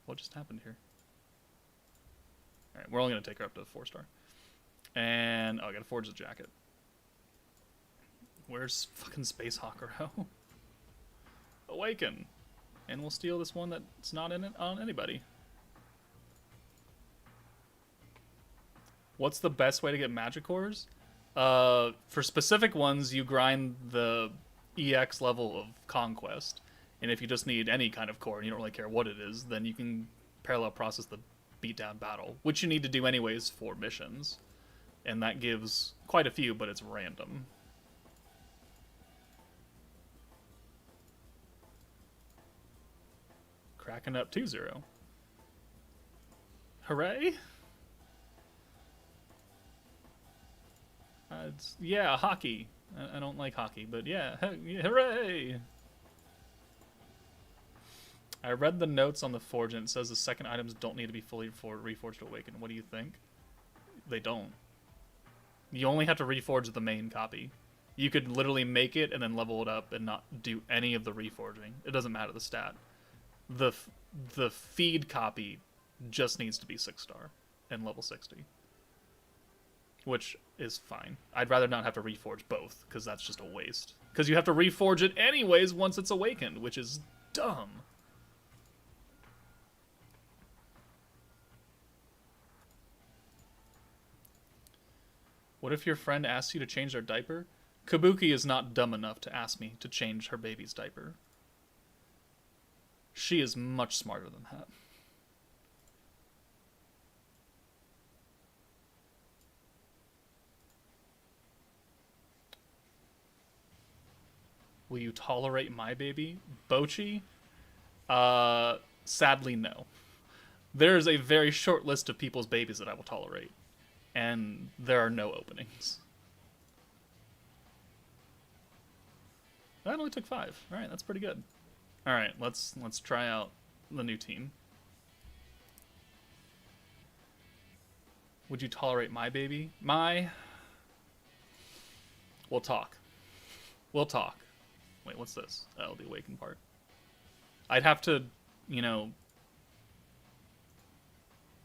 What just happened here? Alright, we're only going to take her up to 4-star. And, oh, I gotta forge the jacket. Where's fucking Space Hawkero? Awaken! And we'll steal this one that's not in it on anybody. What's the best way to get magic cores? For specific ones, you grind the EX level of Conquest. And if you just need any kind of core and you don't really care what it is, then you can parallel process the beatdown battle, which you need to do anyways for missions. And that gives quite a few, but it's random. Cracking up 2-0. Hooray! Yeah, hockey. I don't like hockey, but yeah, hooray! I read the notes on the forge and it says the second items don't need to be fully reforged to awaken. What do you think? They don't. You only have to reforge the main copy. You could literally make it and then level it up and not do any of the reforging. It doesn't matter the stat. The feed copy just needs to be 6-star and level 60. Which is fine. I'd rather not have to reforge both, because that's just a waste. Because you have to reforge it anyways once it's awakened, which is dumb. What if your friend asks you to change their diaper? Kabuki is not dumb enough to ask me to change her baby's diaper. She is much smarter than that. Will you tolerate my baby? Bochi? Sadly, no. There's a very short list of people's babies that I will tolerate. And there are no openings. That only took 5. Alright, that's pretty good. Alright, let's try out the new team. Would you tolerate my baby? We'll talk. We'll talk. Wait, what's this? Oh, the awakened part. I'd have to,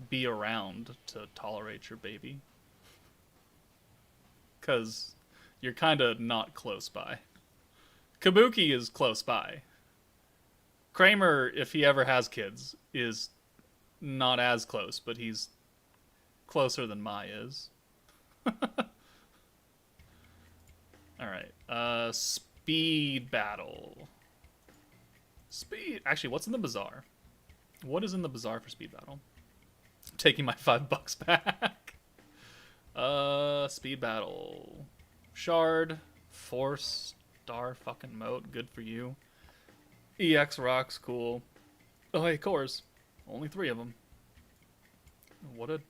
be around to tolerate your baby. Because you're kind of not close by. Kabuki is close by. Kramer, if he ever has kids, is not as close, but he's closer than Mai is. Alright, speed battle. Actually, what's in the bazaar? What is in the bazaar for speed battle? I'm taking my $5 back. Speed battle. Shard. 4-star fucking moat. Good for you. EX rocks. Cool. Oh, hey, cores. Only 3 of them. What a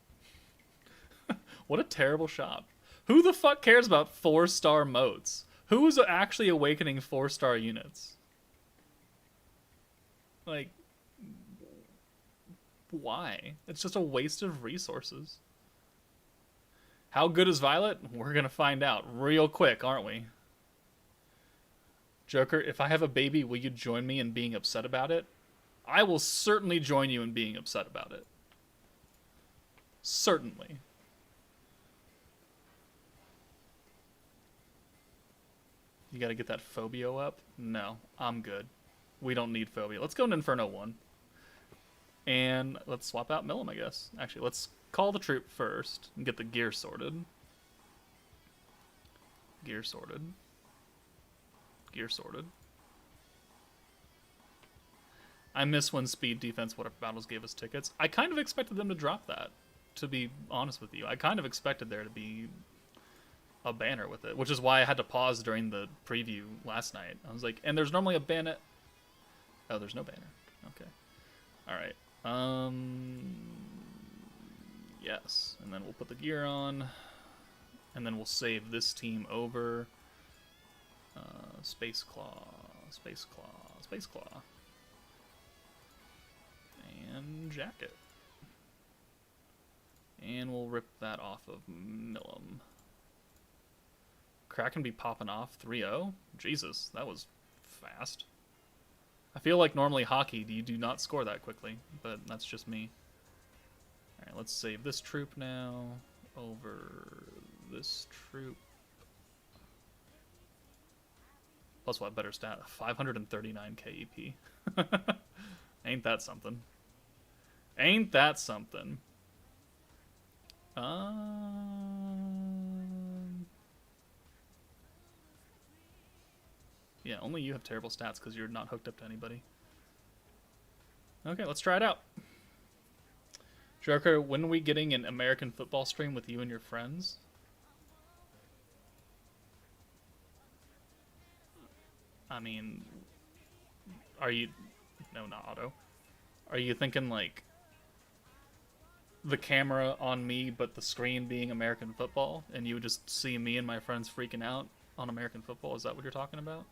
what a terrible shop. Who the fuck cares about 4-star moats? Who's actually awakening 4-star units? Like, why? It's just a waste of resources. How good is Violet? We're gonna find out real quick, aren't we? Joker, if I have a baby, will you join me in being upset about it? I will certainly join you in being upset about it. Certainly. You gotta get that Phobio up? No, I'm good. We don't need Phobia. Let's go in Inferno 1. And let's swap out Millum, I guess. Actually, let's call the troop first and get the gear sorted. Gear sorted. Gear sorted. I miss when speed, defense, whatever battles gave us tickets. I kind of expected them to drop that, to be honest with you. I kind of expected there to be a banner with it, which is why I had to pause during the preview last night. I was like, and there's normally a banner. Oh, there's no banner. Okay. Alright. Yes. And then we'll put the gear on. And then we'll save this team over. Space Claw. Space Claw. Space Claw. And Jacket. And we'll rip that off of Millum. Kraken be popping off 3-0? Jesus, that was fast. I feel like normally hockey, you do not score that quickly, but that's just me. Alright, let's save this troop now over this troop. Plus what better stat? 539 KEP. Ain't that something? Ain't that something? Yeah, only you have terrible stats because you're not hooked up to anybody. Okay, let's try it out. Joker, when are we getting an American football stream with you and your friends? I mean, are you... No, not Otto. Are you thinking, like, the camera on me, but the screen being American football, and you would just see me and my friends freaking out on American football? Is that what you're talking about?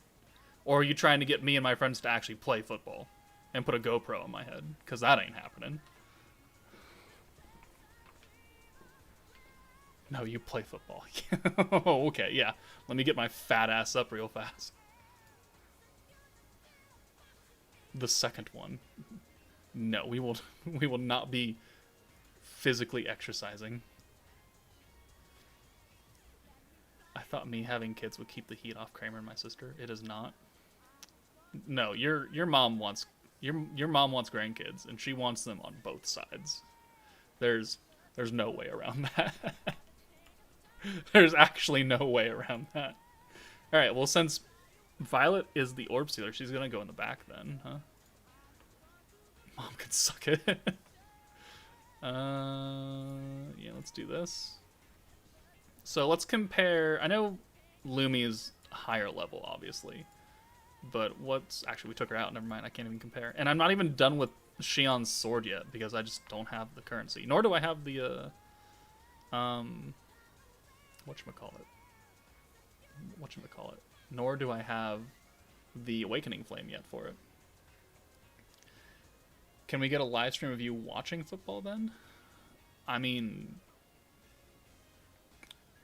Or are you trying to get me and my friends to actually play football and put a GoPro on my head? Because that ain't happening. No, you play football. Oh, okay, yeah. Let me get my fat ass up real fast. The second one. No, we will not be physically exercising. I thought me having kids would keep the heat off Kramer and my sister. It is not. No, your mom wants your mom wants grandkids, and she wants them on both sides. There's no way around that. There's actually no way around that. All right, well, since Violet is the orb stealer, she's gonna go in the back then, huh? Mom could suck it. Yeah, let's do this. So let's compare. I know Lumi is higher level, obviously, but what's actually we took her out. Never mind. I can't even compare. And I'm not even done with Shion's sword yet because I just don't have the currency. Nor do I have the whatchamacallit. Nor do I have the Awakening Flame yet for it. Can we get a live stream of you watching football then? I mean,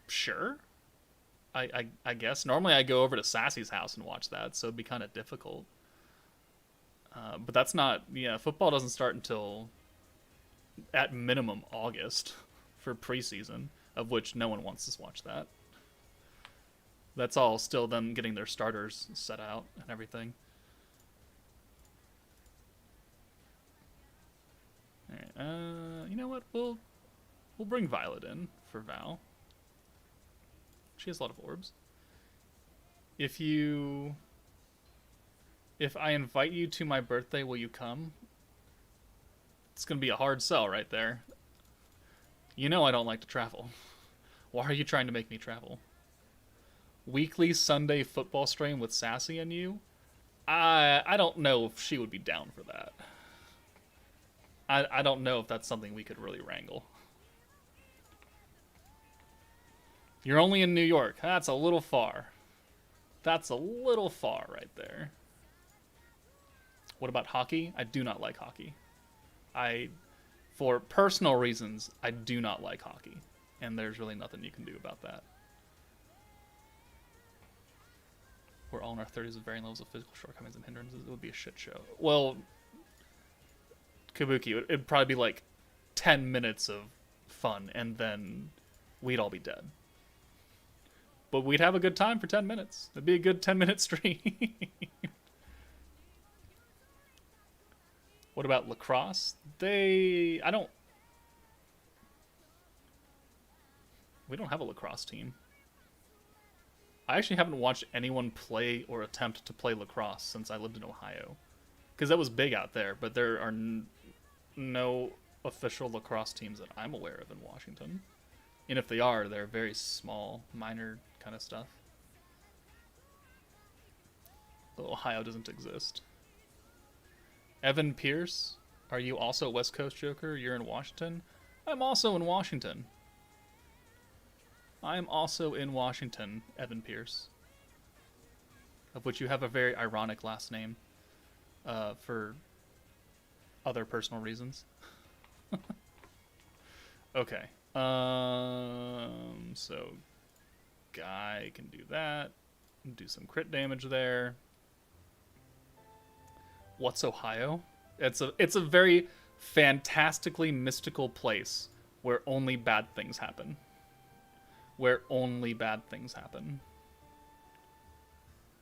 sure. I guess. Normally I go over to Sassy's house and watch that, so it'd be kind of difficult. But that's not... Yeah, football doesn't start until, at minimum, August for preseason, of which no one wants to watch that. That's all still them getting their starters set out and everything. Alright, you know what? We'll bring Violet in for Val. She has a lot of orbs. If I invite you to my birthday, will you come? It's gonna be a hard sell right there. You know I don't like to travel. Why are you trying to make me travel? Weekly Sunday football stream with Sassy and you? I don't know if she would be down for that. I don't know if that's something we could really wrangle. You're only in New York. That's a little far. That's a little far right there. What about hockey? I do not like hockey. For personal reasons, I do not like hockey. And there's really nothing you can do about that. We're all in our 30s with varying levels of physical shortcomings and hindrances. It would be a shit show. Well, Kabuki, it'd probably be like 10 minutes of fun, and then we'd all be dead. But we'd have a good time for 10 minutes. It'd be a good 10-minute stream. What about lacrosse? We don't have a lacrosse team. I actually haven't watched anyone play or attempt to play lacrosse since I lived in Ohio. Because that was big out there, but there are no official lacrosse teams that I'm aware of in Washington. And if they are, they're very small, minor kind of stuff. Ohio doesn't exist. Evan Pierce, are you also West Coast Joker? You're in Washington? I'm also in Washington. I am also in Washington, Evan Pierce. Of which you have a very ironic last name. For other personal reasons. Okay. So Guy can do that. Do some crit damage there. What's Ohio? It's a very fantastically mystical place where only bad things happen. Where only bad things happen.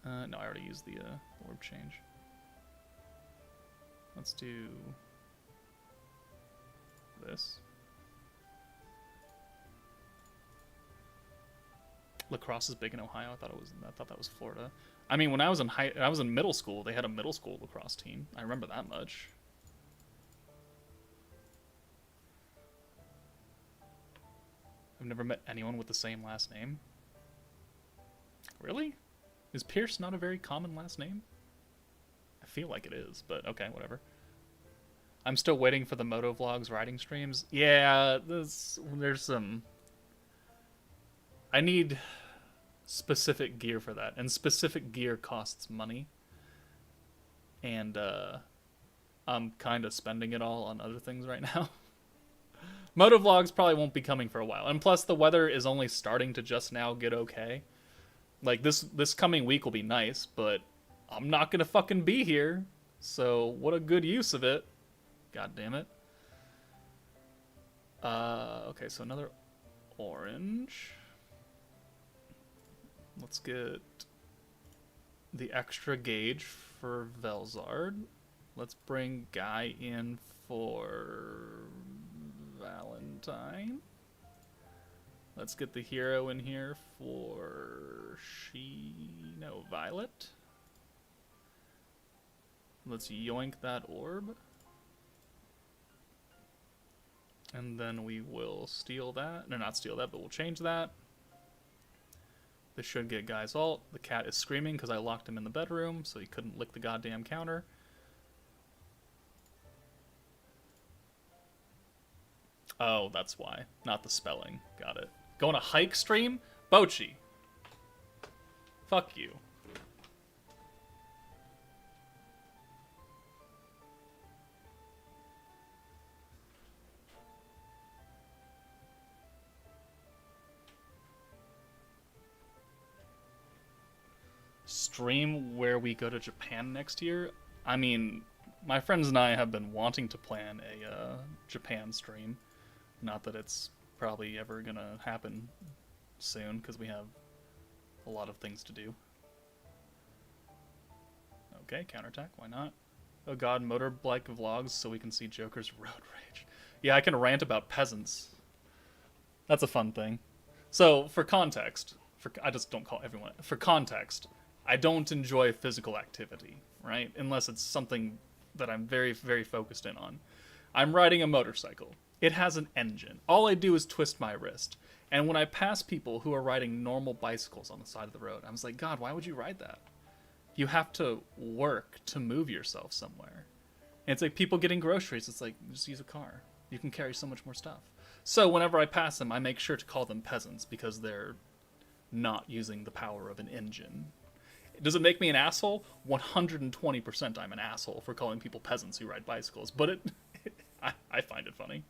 No, I already used the orb change. Let's do this. Lacrosse is big in Ohio. I thought that was Florida. I mean, when I was in middle school, they had a middle school lacrosse team. I remember that much. I've never met anyone with the same last name. Really? Is Pierce not a very common last name? I feel like it is, but okay, whatever. I'm still waiting for the Moto Vlogs riding streams. Yeah, there's some... I need specific gear for that, and specific gear costs money. And I'm kind of spending it all on other things right now. Moto Vlogs probably won't be coming for a while, and plus the weather is only starting to just now get okay. Like this coming week will be nice, but I'm not gonna fucking be here. So what a good use of it. God damn it. Okay, so another orange. Let's get the extra gauge for Velzard. Let's bring Guy in for Valentine. Let's get the hero in here for Violet. Let's yoink that orb. And then we will steal that. No, not steal that, but we'll change that. This should get Guy's ult. The cat is screaming because I locked him in the bedroom, so he couldn't lick the goddamn counter. Oh, that's why. Not the spelling. Got it. Going to hike stream? Bochi. Fuck you. Stream where we go to Japan next year? I mean, my friends and I have been wanting to plan a Japan stream. Not that it's probably ever gonna happen soon, because we have a lot of things to do. Okay, counterattack, why not? Oh god, motorbike vlogs so we can see Joker's road rage. Yeah, I can rant about peasants. That's a fun thing. So, for context, I just don't call everyone... For context, I don't enjoy physical activity, right? Unless it's something that I'm very, very focused in on. I'm riding a motorcycle. It has an engine. All I do is twist my wrist. And when I pass people who are riding normal bicycles on the side of the road, I was like, God, why would you ride that? You have to work to move yourself somewhere. And it's like people getting groceries. It's like, just use a car. You can carry so much more stuff. So whenever I pass them, I make sure to call them peasants because they're not using the power of an engine. Does it make me an asshole? 120% I'm an asshole for calling people peasants who ride bicycles. But I find it funny.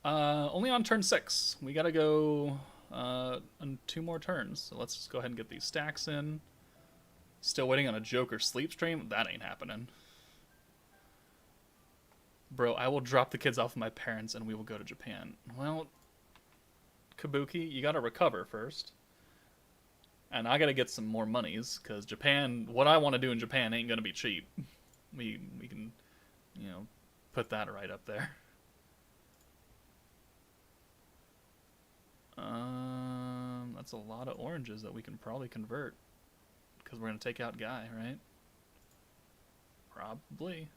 Only on turn 6. We gotta go on 2 more turns. So let's just go ahead and get these stacks in. Still waiting on a Joker sleep stream? That ain't happening. Bro, I will drop the kids off with my parents and we will go to Japan. Well, Kabuki, you gotta recover first. And I gotta get some more monies, because Japan, what I want to do in Japan ain't gonna be cheap. We can, you know, put that right up there. That's a lot of oranges that we can probably convert. Because we're going to take out Guy, right? Probably.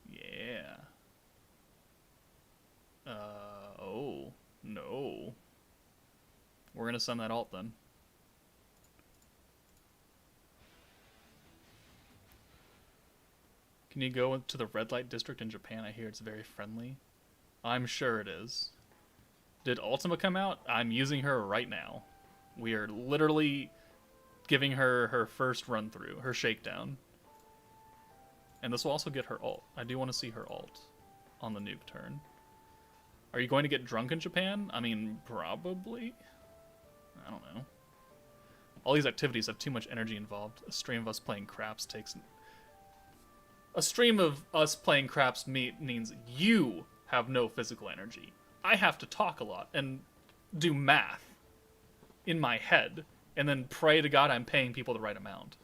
Yeah. Oh. No. We're going to send that alt then. Can you go to the red light district in Japan? I hear it's very friendly. I'm sure it is. Did Ultima come out? I'm using her right now. We are literally giving her her first run through, her shakedown. And this will also get her ult. I do want to see her ult on the nuke turn. Are you going to get drunk in Japan? I mean, probably. I don't know. All these activities have too much energy involved. A stream of us playing craps takes... A stream of us playing craps means you have no physical energy. I have to talk a lot and do math in my head and then pray to God I'm paying people the right amount.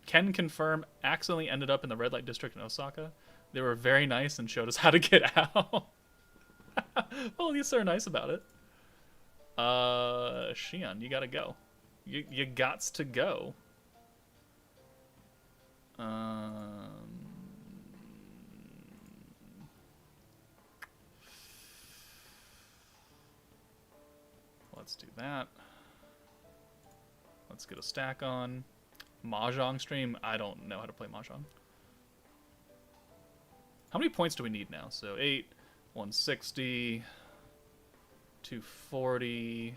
Can confirm accidentally ended up in the red light district in Osaka. They were very nice and showed us how to get out. Well, at least they're nice about it. Shion, you gotta go. You gots to go. Let's do that. Let's get a stack on. Mahjong stream. I don't know how to play Mahjong. How many points do we need now? So 8, 160, 240,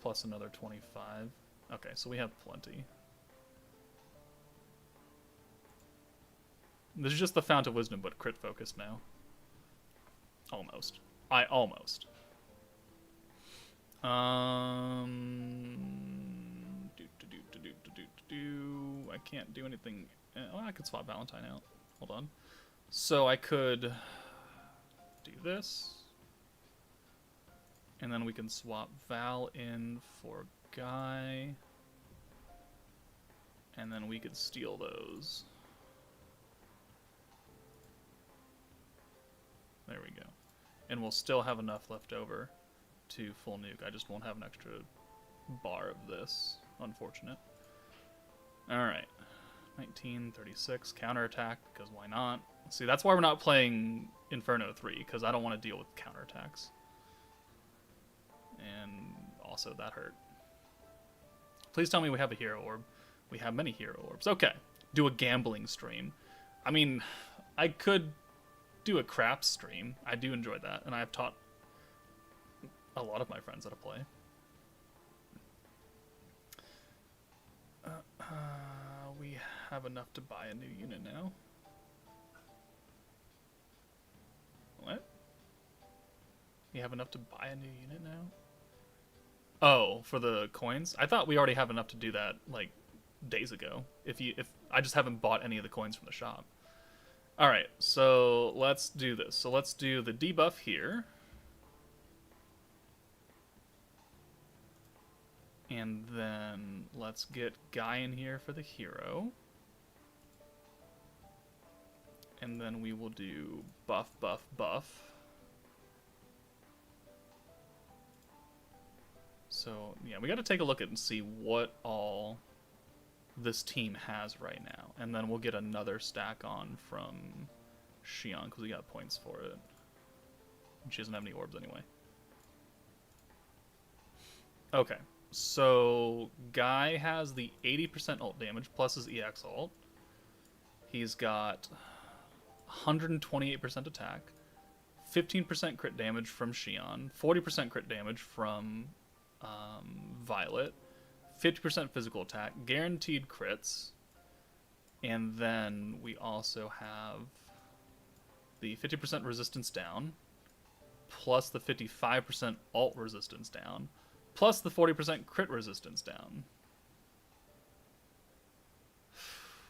plus another 25. Okay, so we have plenty. This is just the Fount of Wisdom, but crit focused now. Almost. Almost. I can't do anything. Oh, I could swap Valentine out. Hold on. So I could do this. And then we can swap Val in for Guy. And then we could steal those. There we go. And we'll still have enough left over to full nuke. I just won't have an extra bar of this. Unfortunate. Alright. 1936. Counterattack, because why not? See, that's why we're not playing Inferno 3, because I don't want to deal with counterattacks. And also, that hurt. Please tell me we have a hero orb. We have many hero orbs. Okay. Do a gambling stream. I mean, I could do a craps stream. I do enjoy that, and I've taught a lot of my friends how to play. We have enough to buy a new unit now. What? We have enough to buy a new unit now? Oh, for the coins? I thought we already have enough to do that, like, days ago. If I just haven't bought any of the coins from the shop. Alright, so let's do this. So let's do the debuff here. And then let's get Guy in here for the hero. And then we will do buff, buff, buff. So, yeah, we got to take a look at and see what all this team has right now. And then we'll get another stack on from Shion, because we got points for it. She doesn't have any orbs anyway. Okay. So Guy has the 80% ult damage plus his EX ult. He's got 128% attack, 15% crit damage from Xion, 40% crit damage from Violet, 50% physical attack, guaranteed crits, and then we also have the 50% resistance down, plus the 55% ult resistance down, plus the 40% crit resistance down.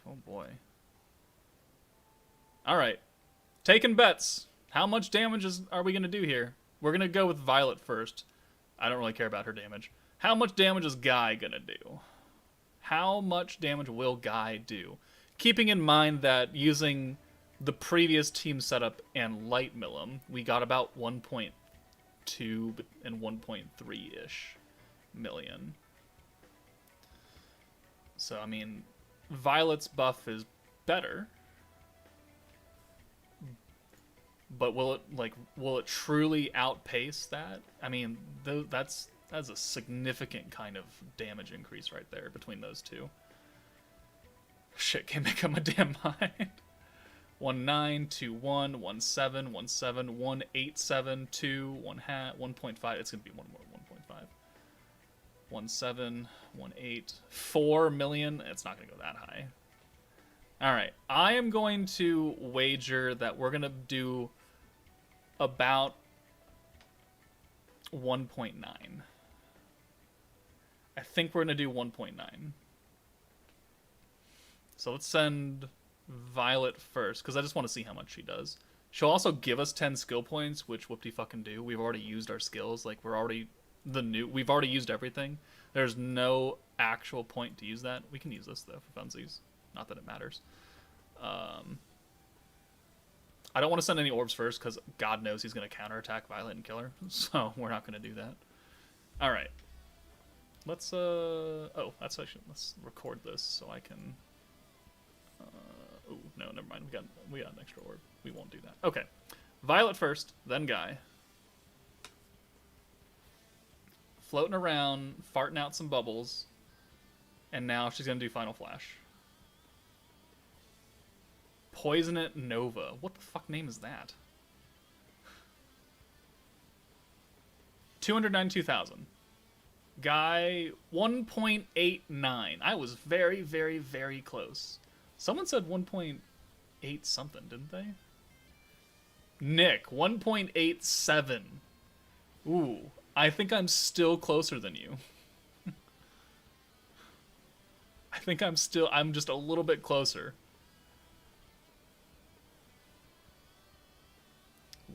Oh boy. Alright. Taking bets. How much damage are we going to do here? We're going to go with Violet first. I don't really care about her damage. How much damage is Guy going to do? How much damage will Guy do? Keeping in mind that using the previous team setup and Light Millum, we got about 1.2 and 1.3-ish million. So, I mean, Violet's buff is better. But will it truly outpace that? I mean, that's a significant kind of damage increase right there between those two. Shit, can't make up my damn mind. 1921 17 17 187 2 1 hat 1.5. It's gonna be one more 1.5. 17 18 4 million. It's not gonna go that high. All right, I am going to wager that we're gonna do about 1.9. I think we're gonna do 1.9. So let's send Violet first, because I just want to see how much she does. She'll also give us 10 skill points, which whoop-de fucking do. We've already used our skills. Like, we've already used everything. There's no actual point to use that. We can use this, though, for funsies. Not that it matters. I don't want to send any orbs first, because God knows he's going to counterattack Violet and kill her. So we're not going to do that. Alright. Let's, let's record this so I can... oh, no, never mind. We got an extra orb. We won't do that. Okay. Violet first, then Guy. Floating around, farting out some bubbles. And now she's going to do Final Flash. Poison It Nova. What the fuck name is that? 292,000. Guy, 1.89. I was very, very, very close. Someone said 1.8 something, didn't they? Nick, 1.87. Ooh, I think I'm still closer than you. I'm just a little bit closer.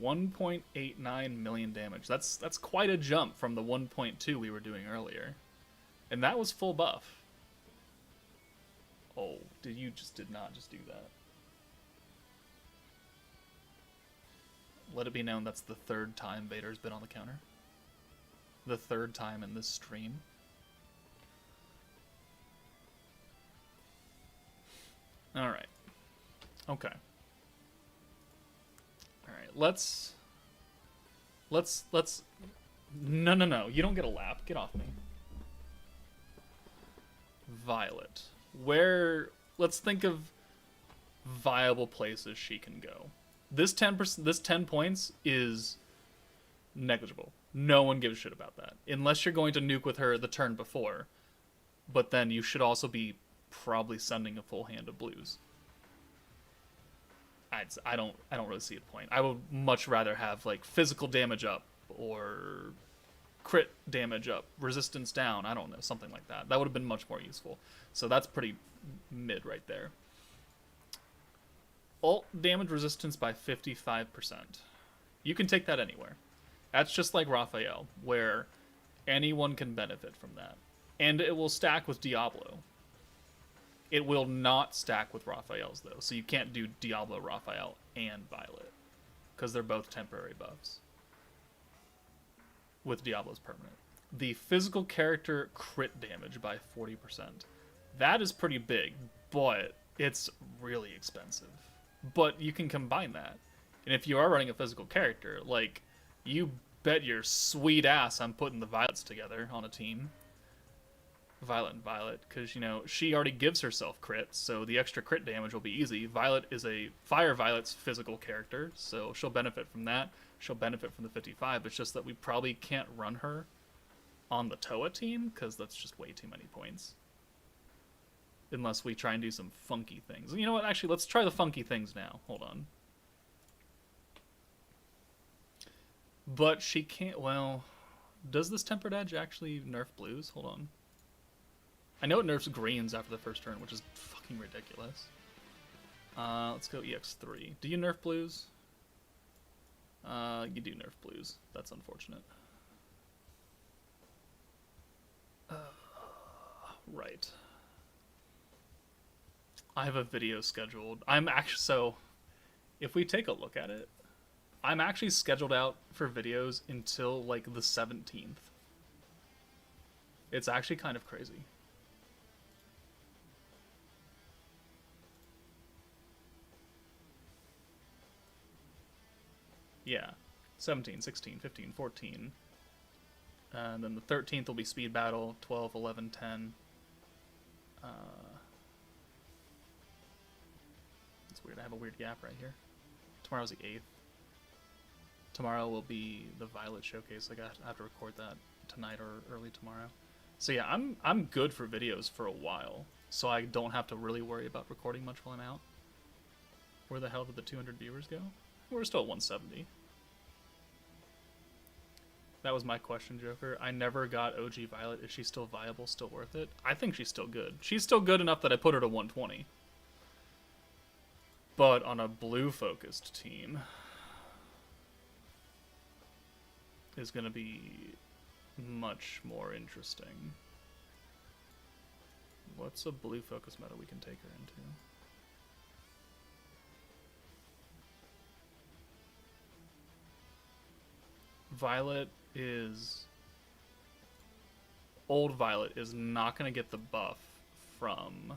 1.89 million damage. That's quite a jump from the 1.2 we were doing earlier. And that was full buff. Oh, did not just do that? Let it be known that's the third time Vader's been on the counter. The third time in this stream. Alright. Okay. Alright, let's... No. You don't get a lap. Get off me. Violet. Let's think of viable places she can go. This 10 points is negligible. No one gives a shit about that. Unless you're going to nuke with her the turn before. But then you should also be probably sending a full hand of blues. I don't really see a point. I would much rather have like physical damage up or crit damage up, resistance down, I don't know, something like that. That would have been much more useful. So that's pretty mid right there. Ult damage resistance by 55%. You can take that anywhere. That's just like Raphael, where anyone can benefit from that. And it will stack with Diablo. It will not stack with Raphael's, though, so you can't do Diablo, Raphael, and Violet, because they're both temporary buffs. With Diablo's permanent. The physical character crit damage by 40%. That is pretty big, but it's really expensive. But you can combine that. And if you are running a physical character, like, you Bet your sweet ass I'm putting the Violets together on a team. Violet and Violet, because, you know, she already gives herself crits, so the extra crit damage will be easy. Violet is a Fire Violet's physical character, so she'll benefit from that. She'll benefit from the 55, it's just that we probably can't run her on the Toa team, because that's just way too many points. Unless we try and do some funky things. You know what, actually, let's try the funky things now. Hold on. But she can't, well, does this Tempered Edge actually nerf blues? Hold on. I know it nerfs greens after the first turn, which is fucking ridiculous. Let's go EX3. Do you nerf blues? You do nerf blues. That's unfortunate. Right. I have a video scheduled. I'm actually, so if we take a look at it, I'm actually scheduled out for videos until like the 17th. It's actually kind of crazy. Yeah, 17, 16, 15, 14. And then the 13th will be Speed Battle, 12, 11, 10. It's weird, I have a weird gap right here. Tomorrow's the 8th. Tomorrow will be the Violet Showcase. Like, I have to record that tonight or early tomorrow. So yeah, I'm good for videos for a while. So I don't have to really worry about recording much while I'm out. Where the hell did the 200 viewers go? We're still at 170. That was my question, Joker. I never got OG Violet. Is she still viable? Still worth it? I think she's still good. She's still good enough that I put her to 120. But on a blue-focused team is going to be much more interesting. What's a blue-focused meta we can take her into? Violet is... Old Violet is not going to get the buff from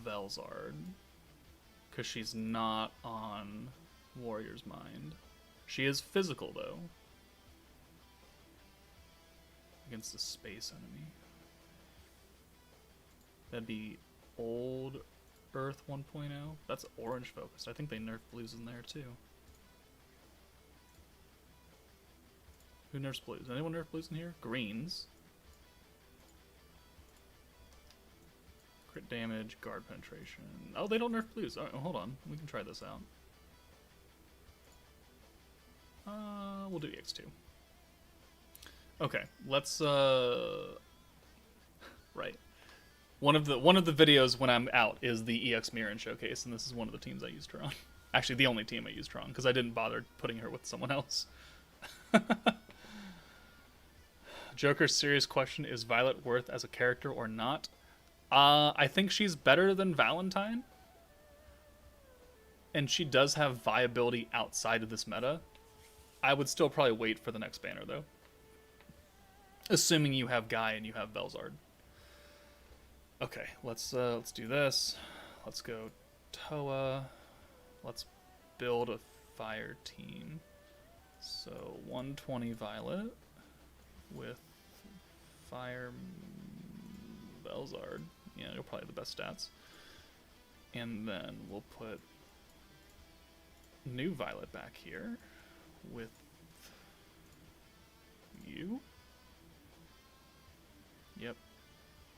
Velzard, because she's not on Warrior's Mind. She is physical, though. Against a space enemy. That'd be Old Earth 1.0. That's orange focused. I think they nerfed blues in there, too. Who nerfs blues? Anyone nerf blues in here? Greens. Crit damage, guard penetration. Oh, they don't nerf blues. Oh, hold on. We can try this out. We'll do EX2. Okay, let's right. One of the videos when I'm out is the EX Mirren showcase, and this is one of the teams I used her on. Actually, the only team I used her on, because I didn't bother putting her with someone else. Joker's serious question, is Violet worth as a character or not? I think she's better than Valentine. And she does have viability outside of this meta. I would still probably wait for the next banner, though. Assuming you have Guy and you have Velzard. Okay, let's do this. Let's go Toa. Let's build a fire team. So 120 Violet with Fire Velzard. Yeah, you're probably the best stats. And then we'll put new Violet back here with you. Yep.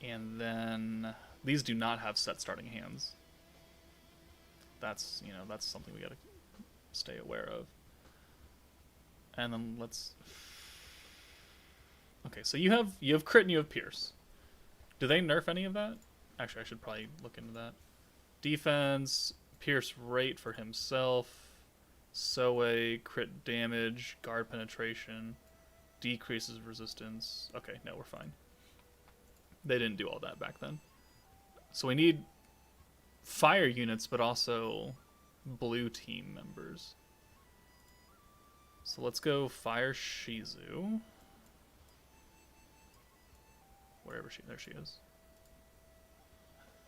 And then these do not have set starting hands. That's, you know, that's something we gotta stay aware of. And then let's... Okay, so you have crit and you have pierce. Do they nerf any of that? Actually, I should probably look into that. Defense, pierce rate for himself, Soe, crit damage, guard penetration, decreases resistance. Okay, no, we're fine. They didn't do all that back then. So we need fire units, but also blue team members. So let's go Fire Shizu. Wherever there she is.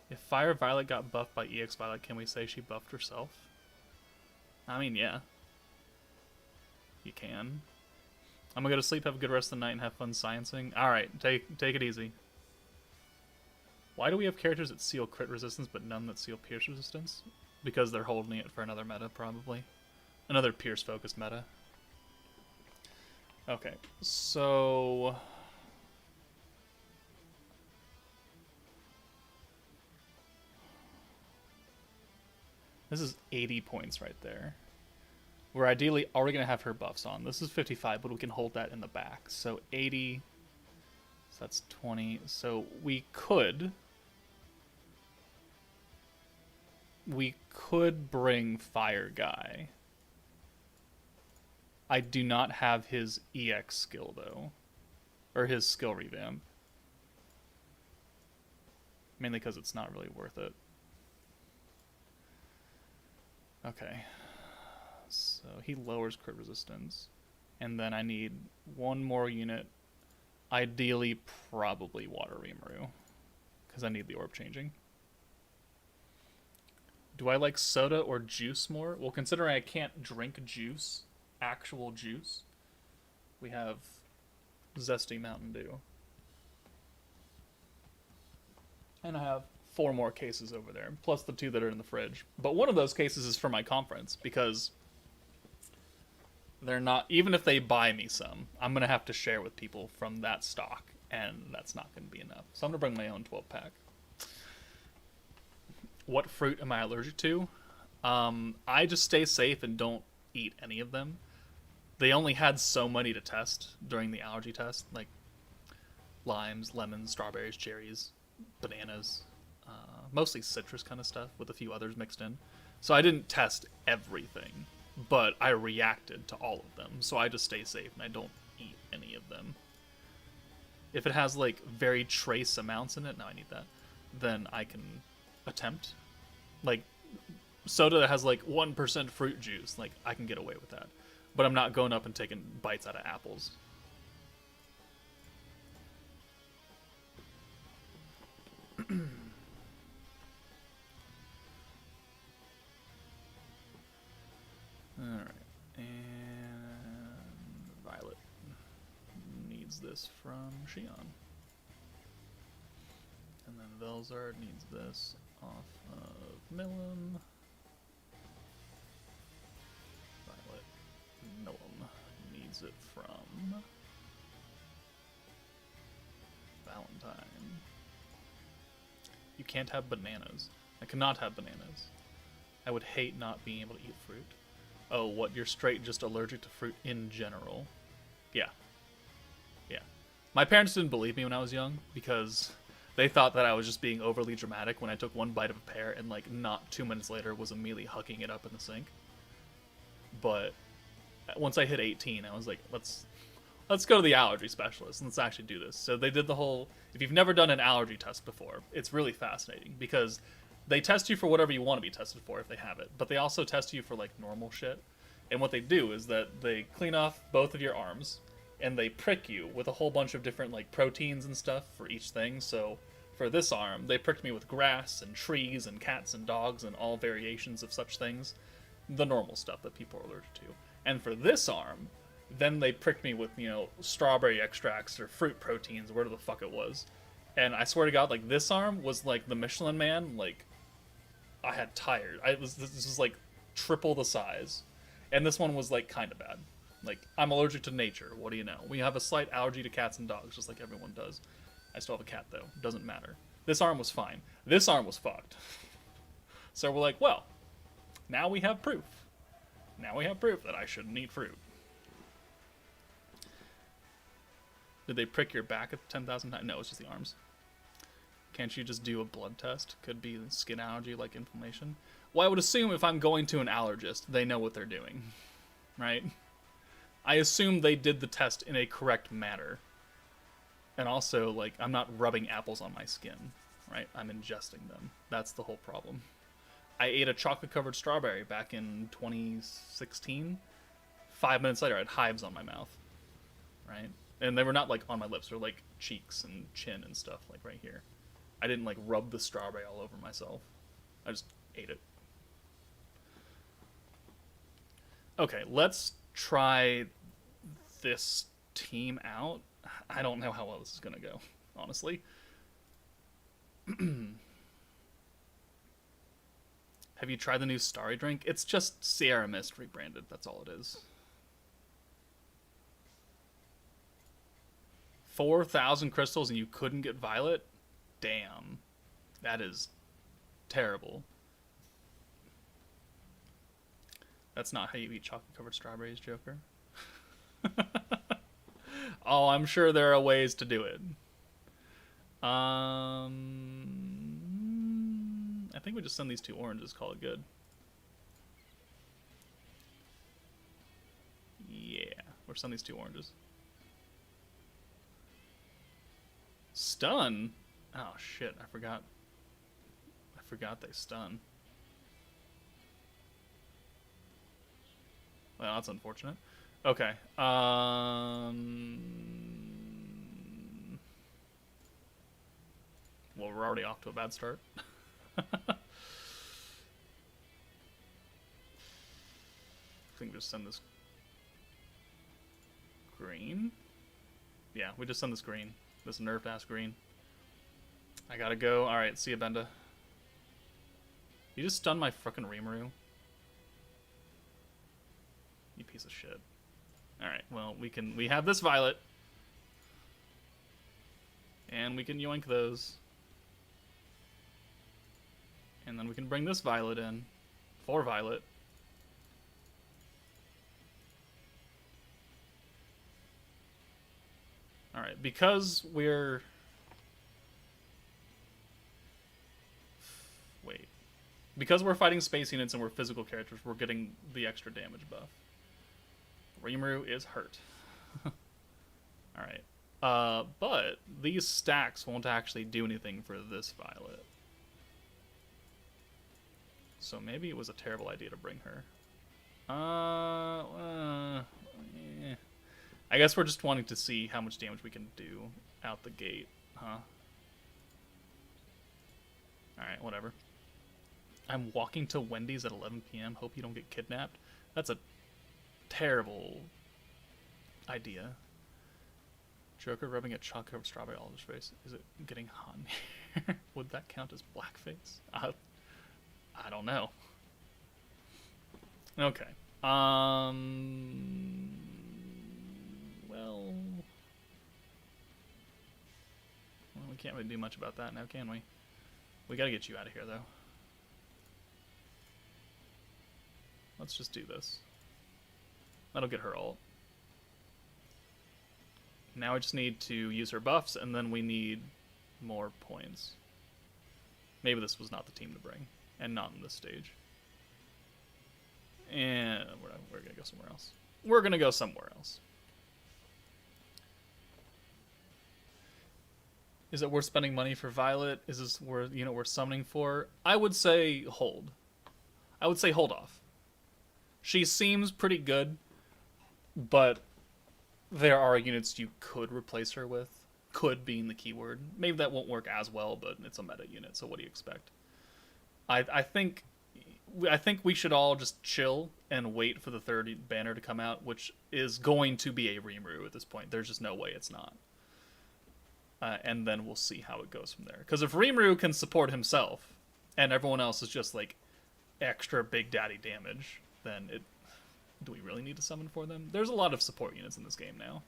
If Fire Violet got buffed by EX Violet, can we say she buffed herself? I mean, yeah. You can. I'm gonna go to sleep, have a good rest of the night, and have fun sciencing. Alright, take it easy. Why do we have characters that seal crit resistance, but none that seal pierce resistance? Because they're holding it for another meta, probably. Another pierce-focused meta. Okay, so... This is 80 points right there. We're ideally already going to have her buffs on. This is 55, but we can hold that in the back. So 80, so that's 20. So we could bring Fire Guy. I do not have his EX skill, though. Or his skill revamp. Mainly because it's not really worth it. Okay. So he lowers crit resistance. And then I need one more unit. Ideally, probably Water Rimuru. Because I need the orb changing. Do I like soda or juice more? Well, considering I can't drink juice, actual juice, we have Zesty Mountain Dew. And I have 4 more cases over there, plus the 2 that are in the fridge. But one of those cases is for my conference, because they're not, even if they buy me some, I'm going to have to share with people from that stock, and that's not going to be enough. So I'm going to bring my own 12-pack. What fruit am I allergic to? I just stay safe and don't eat any of them. They only had so many to test during the allergy test, like limes, lemons, strawberries, cherries, bananas, mostly citrus kind of stuff with a few others mixed in. So I didn't test everything, but I reacted to all of them. So I just stay safe and I don't eat any of them. If it has like very trace amounts in it, now I need that, then I can attempt. Like soda that has like 1% fruit juice, like I can get away with that. But I'm not going up and taking bites out of apples. Alright, and Violet needs this from Shion. And then Velzard needs this off of Milim. Violet Milim needs it from Valentine. You can't have bananas. I cannot have bananas. I would hate not being able to eat fruit. Oh, what? You're straight just allergic to fruit in general? Yeah. Yeah. My parents didn't believe me when I was young because they thought that I was just being overly dramatic when I took one bite of a pear and like not 2 minutes later was immediately hucking it up in the sink. But once I hit 18, I was like, let's go to the allergy specialist and let's actually do this. So they did the whole, if you've never done an allergy test before, it's really fascinating because they test you for whatever you want to be tested for if they have it, but they also test you for like normal shit. And what they do is that they clean off both of your arms and they prick you with a whole bunch of different like proteins and stuff for each thing. So for this arm, they pricked me with grass and trees and cats and dogs and all variations of such things. The normal stuff that people are allergic to. And for this arm, then they pricked me with, you know, strawberry extracts or fruit proteins, whatever the fuck it was. And I swear to God, like, this arm was like the Michelin Man, like, I had tired. This was like triple the size. And this one was like kind of bad. Like, I'm allergic to nature, what do you know? We have a slight allergy to cats and dogs, just like everyone does. I still have a cat, though. Doesn't matter. This arm was fine. This arm was fucked. So we're like, well, now we have proof. Now we have proof that I shouldn't eat fruit. Did they prick your back 10,000 times? No, it's just the arms. Can't you just do a blood test? Could be skin allergy, like inflammation. Well, I would assume if I'm going to an allergist, they know what they're doing, right? I assume they did the test in a correct manner. And also, like, I'm not rubbing apples on my skin, right? I'm ingesting them. That's the whole problem. I ate a chocolate-covered strawberry back in 2016. 5 minutes later, I had hives on my mouth, right? And they were not, like, on my lips. They were, like, cheeks and chin and stuff, like, right here. I didn't, like, rub the strawberry all over myself. I just ate it. Okay, let's try this team out, I don't know how well this is going to go, honestly. Have you tried the new Starry drink? It's just Sierra Mist rebranded. That's all it is. 4,000 crystals and you couldn't get Violet? Damn. That is terrible. That's not how you eat chocolate-covered strawberries, Joker. Oh, I'm sure there are ways to do it. I think we just send these 2 oranges, call it good. Yeah, we're sending these 2 oranges. Stun? Oh shit, I forgot they stun. Well, that's unfortunate. Okay. Well, we're already off to a bad start. I think we just send this green. Yeah, we just send this green. This nerfed ass green. I gotta go. Alright, see ya, Benda. You just stunned my frickin' Rimuru. You piece of shit. Alright, well, we have this Violet. And we can yoink those. And then we can bring this Violet in. For Violet. Alright, because we're... Wait. Because we're fighting space units and we're physical characters, we're getting the extra damage buff. Rimuru is hurt. Alright. But these stacks won't actually do anything for this Violet. So maybe it was a terrible idea to bring her. Yeah. I guess we're just wanting to see how much damage we can do out the gate, huh? Alright, whatever. I'm walking to Wendy's at 11 p.m. Hope you don't get kidnapped. That's a terrible idea. Joker rubbing a chocolate strawberry all over his face. Is it getting hot in here? Would that count as blackface? I don't know. Okay. Well, we can't really do much about that now, can we? We gotta get you out of here, though. Let's just do this. That'll get her ult. Now we just need to use her buffs, and then we need more points. Maybe this was not the team to bring, and not in this stage. And we're gonna go somewhere else. We're gonna go somewhere else. Is it worth spending money for Violet? Is this worth, we're summoning for? I would say hold. I would say hold off. She seems pretty good, but there are units you could replace her with. Could being the keyword. Maybe that won't work as well, but it's a meta unit, so what do you expect? I think we should all just chill and wait for the third banner to come out, which is going to be a Rimuru at this point. There's just no way it's not. And then we'll see how it goes from there. Because if Rimuru can support himself, and everyone else is just like extra big daddy damage, then do we really need to summon for them? There's a lot of support units in this game now.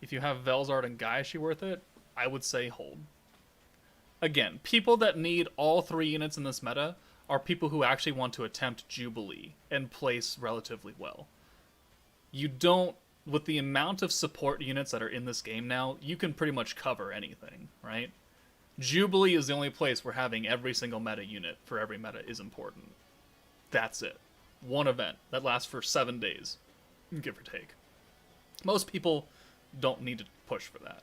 If you have Velzard and Gaiashi worth it, I would say hold. Again, people that need all 3 units in this meta are people who actually want to attempt Jubilee and place relatively well. You don't, with the amount of support units that are in this game now, you can pretty much cover anything, right? Jubilee is the only place where having every single meta unit for every meta is important. That's it. One event that lasts for 7 days, give or take. Most people don't need to push for that.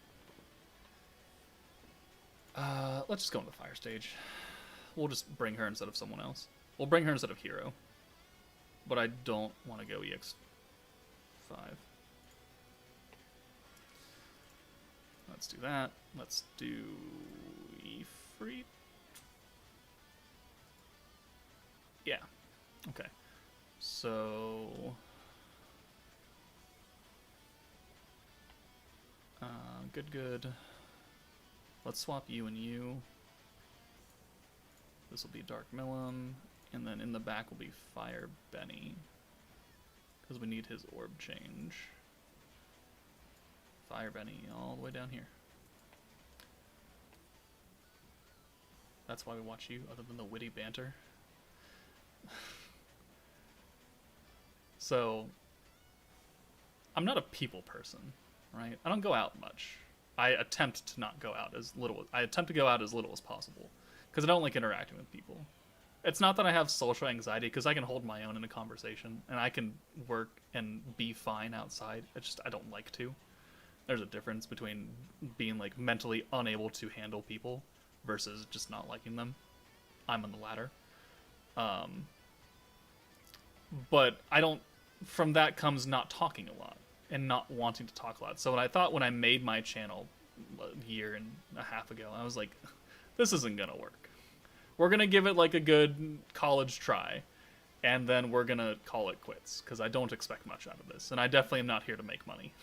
Let's just go into the fire stage. We'll just bring her instead of someone else. We'll bring her instead of Hero. But I don't want to go EX5. Let's do that. Let's do Ifrit. Yeah. Okay. So Good. Let's swap you and you. This will be Dark Millum, and then in the back will be Fire Benny, because we need his orb change. Fire Benny all the way down here. That's why we watch you, other than the witty banter. So, I'm not a people person, right? I don't go out much. I attempt to not go out as little. I attempt to go out as little as possible, because I don't like interacting with people. It's not that I have social anxiety, because I can hold my own in a conversation, and I can work and be fine outside. It's just I don't like to. There's a difference between being like mentally unable to handle people versus just not liking them. I'm on the latter. But I don't, from that comes not talking a lot and not wanting to talk a lot. So when I made my channel a year and a half ago, I was like, this isn't gonna work. We're gonna give it like a good college try, and then we're gonna call it quits, because I don't expect much out of this, and I definitely am not here to make money.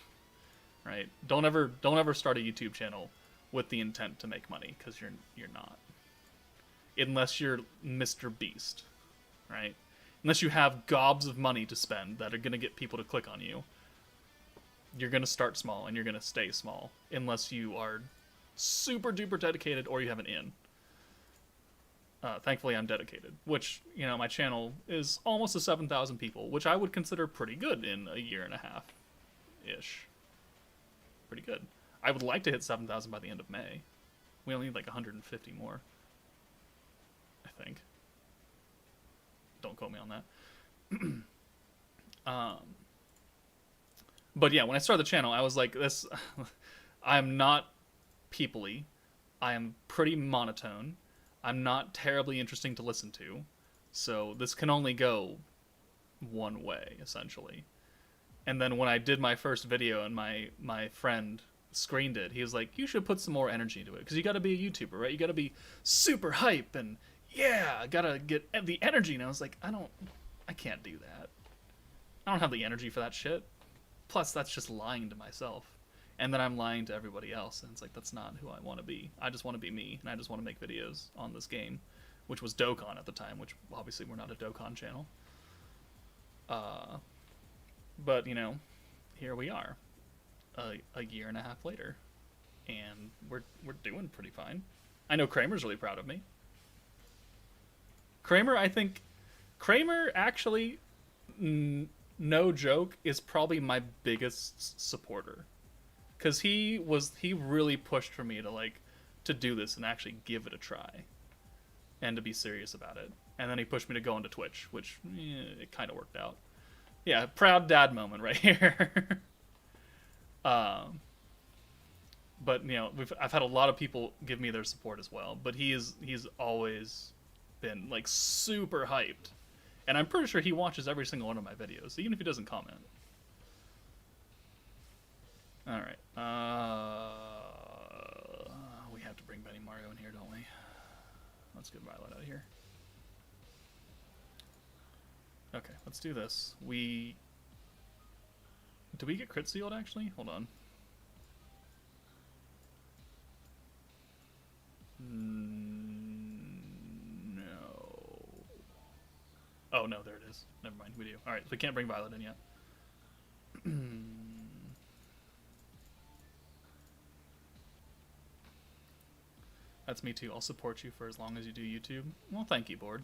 Right? Don't ever start a YouTube channel with the intent to make money, because you're not. Unless you're Mr. Beast, right? Unless you have gobs of money to spend that are gonna get people to click on you, you're gonna start small and you're gonna stay small, unless you are super duper dedicated or you have an in. Thankfully, I'm dedicated, which, you know, my channel is almost to 7,000 people, which I would consider pretty good in a year and a half ish. Pretty good. I would like to hit 7,000 by the end of May. We only need like 150 more, I think. Don't quote me on that. But yeah, when I started the channel, I was like, this. I'm not people-y. I am pretty monotone. I'm not terribly interesting to listen to. So this can only go one way, essentially. And then when I did my first video and my friend screened it, he was like, you should put some more energy into it, because you got to be a YouTuber, right? You got to be super hype and yeah, I gotta get the energy. And I was like, I can't do that. I don't have the energy for that shit. Plus, that's just lying to myself. And then I'm lying to everybody else. And it's like, that's not who I want to be. I just want to be me. And I just want to make videos on this game, which was Dokkan at the time, which obviously we're not a Dokkan channel. But, you know, here we are, a year and a half later. And we're doing pretty fine. I know Kramer's really proud of me. Kramer actually, no joke, is probably my biggest supporter, because he really pushed for me to do this and actually give it a try, and to be serious about it. And then he pushed me to go into Twitch, which it kind of worked out. Yeah, proud dad moment right here. But you know, I've had a lot of people give me their support as well. But he's always been like super hyped, and I'm pretty sure he watches every single one of my videos, even if he doesn't comment. All right, we have to bring Benny Mario in here, don't we? Let's get Violet out of here. Okay, let's do this. Do we get crit sealed actually? Hold on. No. Oh, no, there it is. Never mind, we do. Alright, so we can't bring Violet in yet. That's me too. I'll support you for as long as you do YouTube. Well, thank you, Board.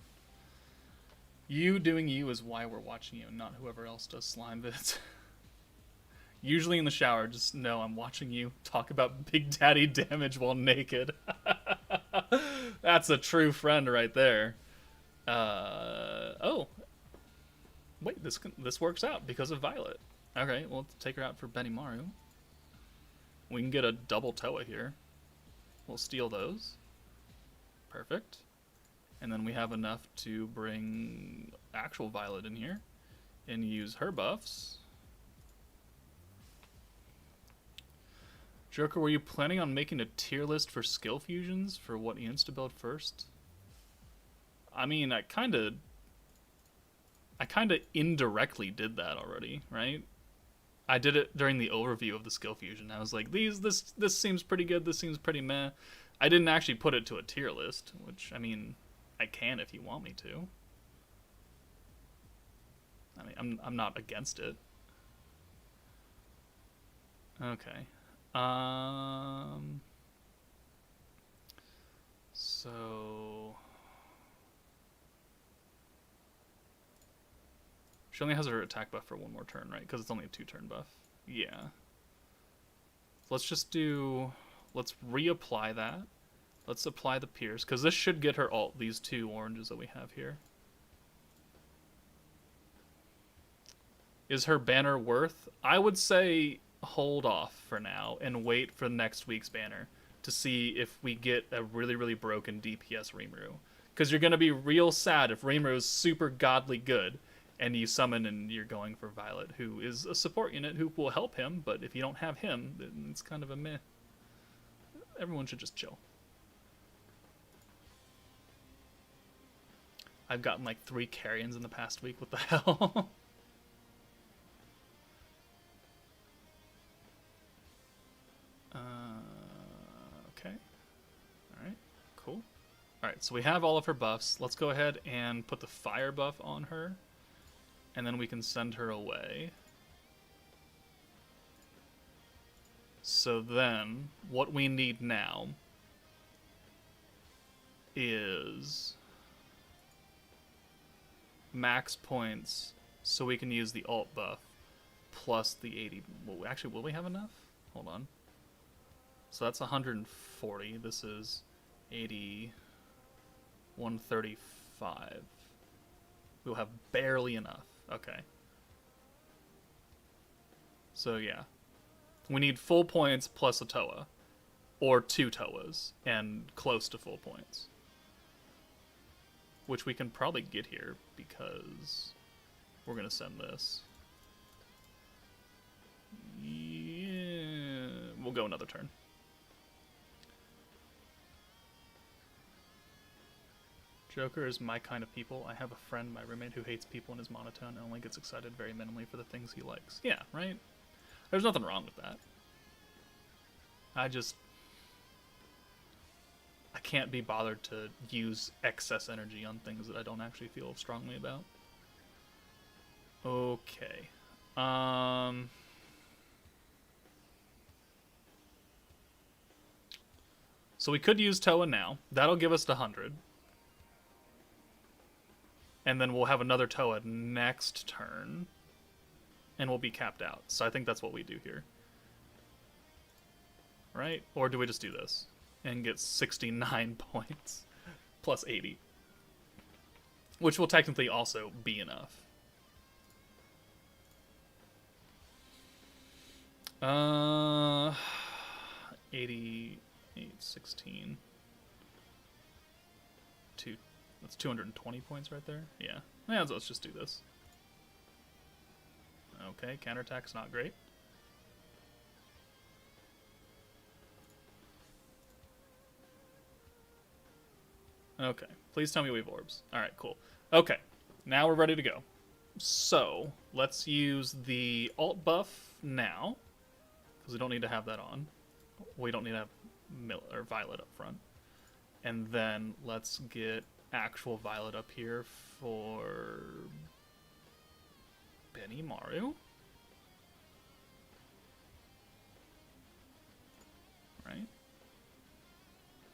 You doing you is why we're watching you, not whoever else does slime vids. Usually in the shower, just know I'm watching you talk about Big Daddy damage while naked. That's a true friend right there. Oh. Wait, this works out because of Violet. Okay, we'll take her out for Benimaru. We can get a double Toa here. We'll steal those. Perfect. And then we have enough to bring actual Violet in here and use her buffs. Joker, were you planning on making a tier list for skill fusions for what units to build first? I mean, I kind of indirectly did that already, right? I did it during the overview of the skill fusion. I was like, this seems pretty good. This seems pretty meh. I didn't actually put it to a tier list, which I mean, I can if you want me to. I mean, I'm not against it. Okay. So she only has her attack buff for one more turn, right? Because it's only a 2-turn buff. Yeah. Let's just do. Let's reapply that. Let's apply the pierce, because this should get her alt, these 2 oranges that we have here. Is her banner worth? I would say hold off for now and wait for next week's banner to see if we get a really, really broken DPS Rimuru. Because you're going to be real sad if Rimuru is super godly good and you summon and you're going for Violet, who is a support unit who will help him, but if you don't have him, then it's kind of a meh. Everyone should just chill. I've gotten like 3 carrions in the past week. What the hell? Okay. Alright, cool. Alright, so we have all of her buffs. Let's go ahead and put the fire buff on her. And then we can send her away. So then, what we need now is max points so we can use the alt buff plus the 80. Well, actually, will we have enough? Hold on. So that's 140. This is 80, 135. We'll have barely enough. Okay. So yeah. We need full points plus a Toa. Or 2 Toas. And close to full points. Which we can probably get here because we're going to send this. Yeah. We'll go another turn. Joker is my kind of people. I have a friend, my roommate, who hates people and is monotone and only gets excited very minimally for the things he likes. Yeah, right? There's nothing wrong with that. I can't be bothered to use excess energy on things that I don't actually feel strongly about. Okay. So we could use Toa now. That'll give us the 100. And then we'll have another Toa next turn. And we'll be capped out. So I think that's what we do here. Right? Or do we just do this? And get 69 points. Plus 80. Which will technically also be enough. 88, 16. That's 220 points right there. Yeah. Yeah, so let's just do this. Okay, counterattack's not great. Okay, please tell me we have orbs. Alright, cool. Okay, now we're ready to go. So, let's use the alt buff now, because we don't need to have that on. We don't need to have Violet up front. And then let's get actual Violet up here for Benimaru. Right?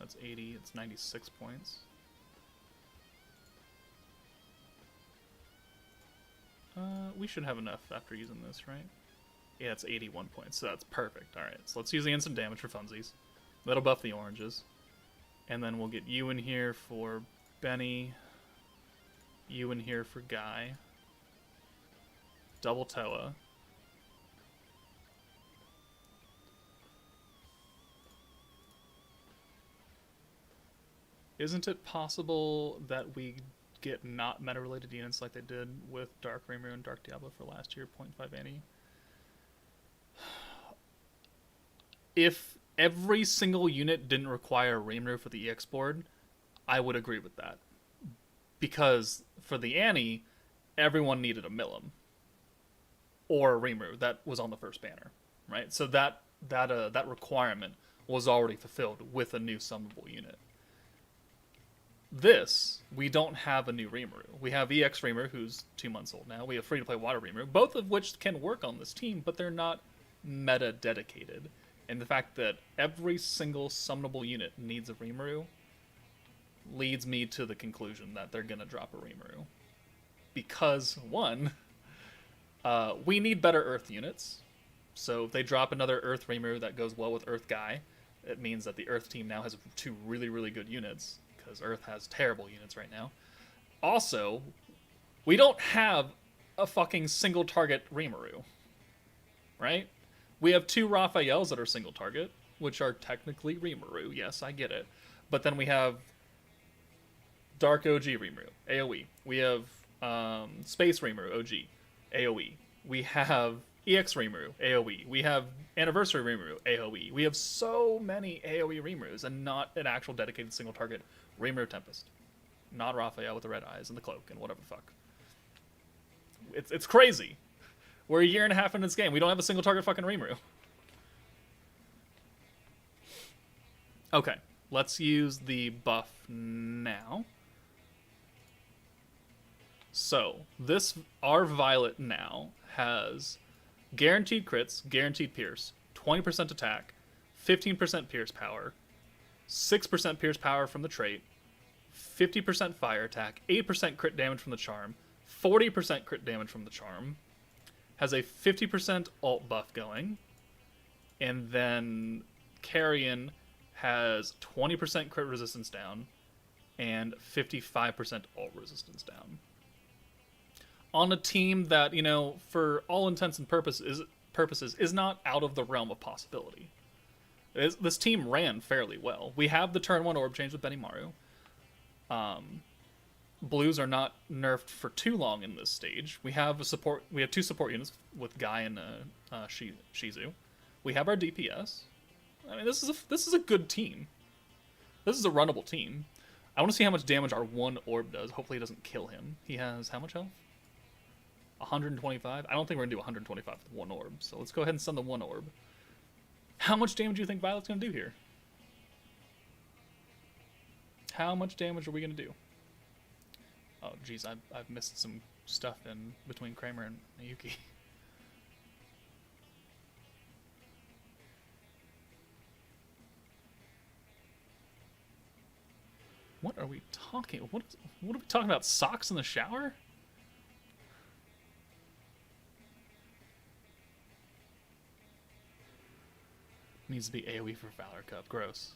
That's 80, it's 96 points. We should have enough after using this, right? Yeah, it's 81 points, so that's perfect. Alright, so let's use the instant damage for funsies. That'll buff the oranges. And then we'll get you in here for Benny. You in here for Guy. Double Toa. Isn't it possible that we get not meta-related units like they did with Dark Rimuru and Dark Diablo for last year, 0.5 anti? If every single unit didn't require Rimuru for the EX board, I would agree with that. Because for the Annie, everyone needed a Milim. or a Rimuru that was on the first banner, right? So that requirement was already fulfilled with a new summonable unit. This, we don't have a new Rimuru. We have EX Rimuru, who's 2 months old now. We have free-to-play Water Rimuru, both of which can work on this team, but they're not meta-dedicated. And the fact that every single summonable unit needs a Rimuru leads me to the conclusion that they're going to drop a Rimuru. Because, one, we need better Earth units. So if they drop another Earth Rimuru that goes well with Earth Guy, it means that the Earth team now has 2 really, really good units, because Earth has terrible units right now. Also, we don't have a fucking single target Rimuru, right? We have 2 Raphaels that are single target, which are technically Rimuru. Yes, I get it. But then we have Dark OG Rimuru, AoE. We have Space Rimuru, OG, AoE. We have EX Rimuru, AoE. We have Anniversary Rimuru, AoE. We have so many AoE Rimurus and not an actual dedicated single target Rimuru Tempest. Not Raphael with the red eyes and the cloak and whatever the fuck. It's crazy. We're a year and a half into this game. We don't have a single target fucking Rimuru. Okay, let's use the buff now. So, our Violet now has guaranteed crits, guaranteed pierce, 20% attack, 15% pierce power, 6% pierce power from the trait, 50% fire attack, 8% crit damage from the charm, 40% crit damage from the charm, has a 50% ult buff going, and then Carrion has 20% crit resistance down and 55% ult resistance down. On a team that, you know, for all intents and purposes is not out of the realm of possibility. This team ran fairly well. We have the turn 1 orb change with Benimaru. Blues are not nerfed for too long in this stage. We have 2 support units with Guy and Shizu. We have our DPS. I mean, this is a good team. This is a runnable team. I want to see how much damage our 1 orb does. Hopefully it doesn't kill him. He has how much health? 125? I don't think we're going to do 125 with 1 orb, so let's go ahead and send the 1 orb. How much damage do you think Violet's going to do here? How much damage are we going to do? Oh, geez, I've missed some stuff in between Kramer and Yuki. What are we talking? What are we talking about? Socks in the shower? Needs to be AoE for Valor Cup. Gross.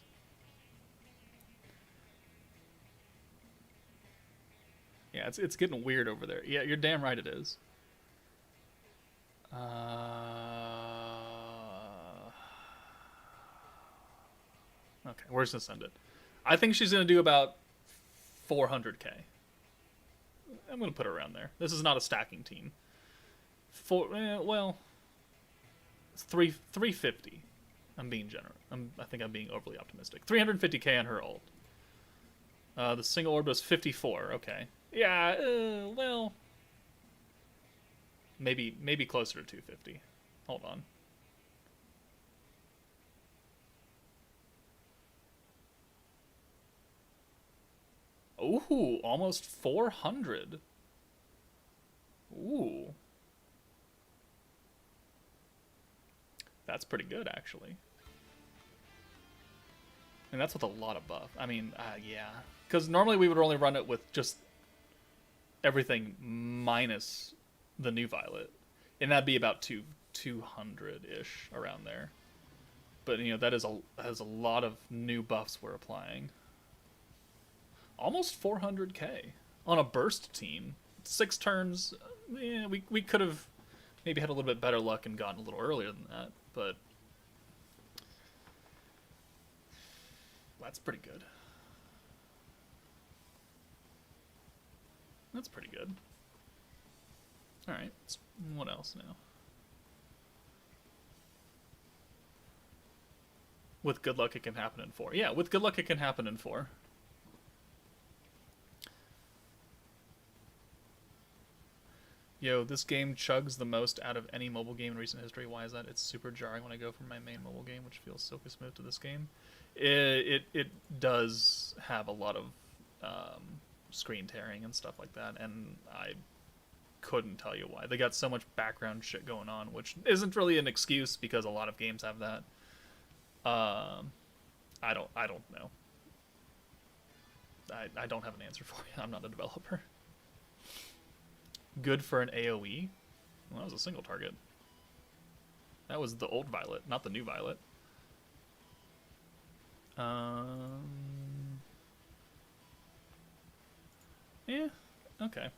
Yeah, it's getting weird over there. Yeah, you're damn right it is. Okay, we're just gonna send it. I think she's gonna do about 400k. I'm gonna put her around there. This is not a stacking team. Well, it's 350. I'm being generous. I think I'm being overly optimistic. 350k on her ult. The single orb was 54. Okay. Yeah. Well. Maybe closer to 250. Hold on. Ooh, almost 400. Ooh. That's pretty good, actually. And that's with a lot of buff. I mean, yeah. Because normally we would only run it with just everything minus the new Violet. And that'd be about 200-ish around there. But, you know, that is a lot of new buffs we're applying. Almost 400k on a burst team. 6 turns. Yeah, we could have maybe had a little bit better luck and gotten a little earlier than that. But that's pretty good. That's pretty good. Alright, what else now? With good luck it can happen in 4. Yeah, with good luck it can happen in 4. Yo, this game chugs the most out of any mobile game in recent history. Why is that? It's super jarring when I go from my main mobile game, which feels silky smooth, to this game. It does have a lot of screen tearing and stuff like that, and I couldn't tell you why. They got so much background shit going on, which isn't really an excuse because a lot of games have that. I don't know. I don't have an answer for you. I'm not a developer. Good for an AoE? Well, that was a single target. That was the old Violet, not the new Violet. Yeah, okay.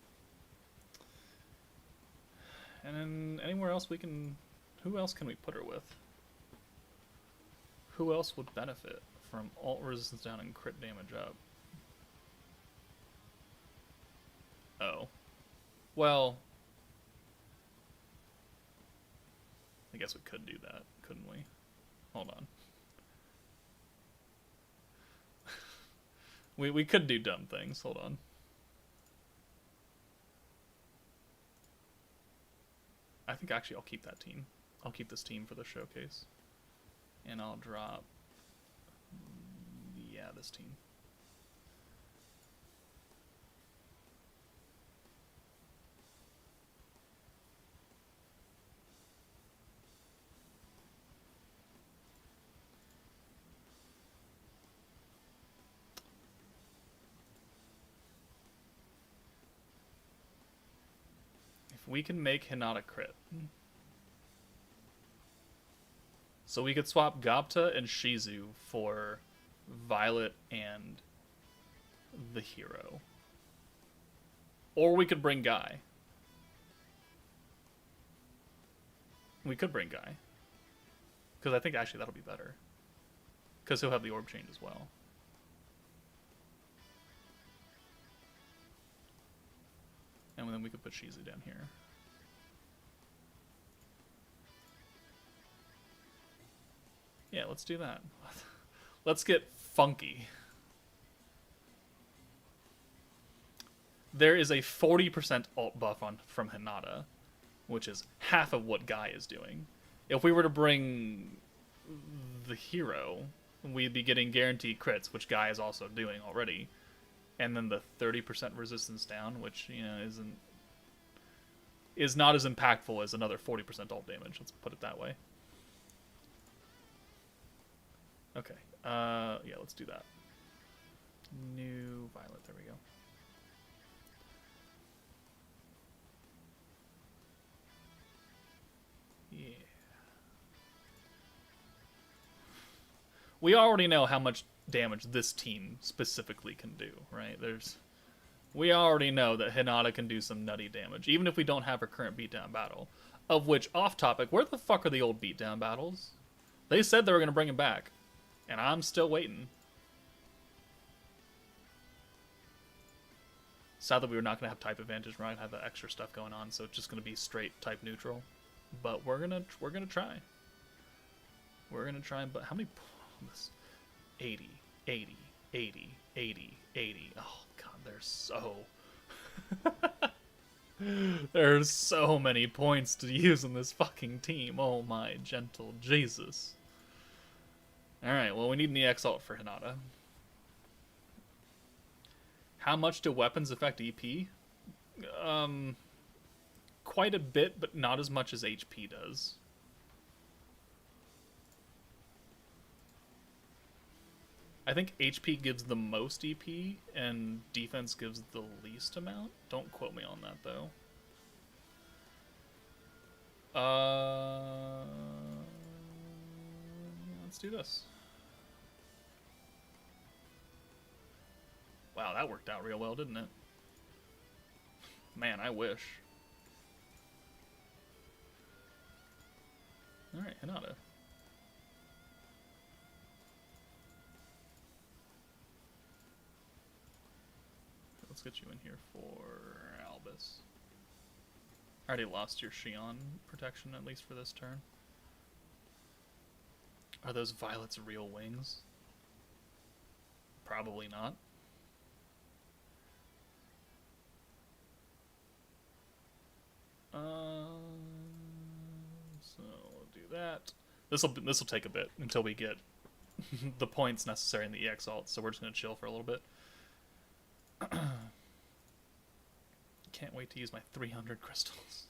And then anywhere else we can... Who else can we put her with? Who else would benefit from alt resistance down and crit damage up? Oh. Well... I guess we could do that, couldn't we? Hold on. we could do dumb things. Hold on. I think actually I'll keep that team. I'll keep this team for the showcase. And I'll drop... Yeah, this team. We can make Hinata crit. So we could swap Gapta and Shizu for Violet and the hero. Or we could bring Guy. We could bring Guy. Because I think actually that'll be better. Because he'll have the orb change as well. And then we could put Shizu down here. Yeah, let's do that. Let's get funky. There is a 40% alt buff on from Hinata, which is half of what Guy is doing. If we were to bring the hero, we'd be getting guaranteed crits, which Guy is also doing already. And then the 30% resistance down, which, you know, is not as impactful as another 40% alt damage. Let's put it that way. Okay. Yeah, let's do that. New Violet. There we go. Yeah. We already know how much damage this team specifically can do, right? We already know that Hinata can do some nutty damage, even if we don't have her current beatdown battle. Of which, off topic, where the fuck are the old beatdown battles? They said they were going to bring him back, and I'm still waiting. Sad that we were not going to have type advantage, right? Have the extra stuff going on, so it's just going to be straight type neutral. But we're gonna try. We're gonna try, but how many? 80, 80, 80, 80, 80. Oh god, there's so many points to use in this fucking team. Oh my gentle Jesus. Alright, well we need an EX ult for Hinata. How much do weapons affect EP? Quite a bit, but not as much as HP does. I think HP gives the most EP, and defense gives the least amount. Don't quote me on that, though. Let's do this. Wow, that worked out real well, didn't it? Man, I wish. Alright, Hinata. Let's get you in here for Albus. I already lost your Xion protection, at least for this turn. Are those Violet's real wings? Probably not. that. This will take a bit until we get the points necessary in the EX alt, so we're just gonna chill for a little bit. Can't wait to use my 300 crystals.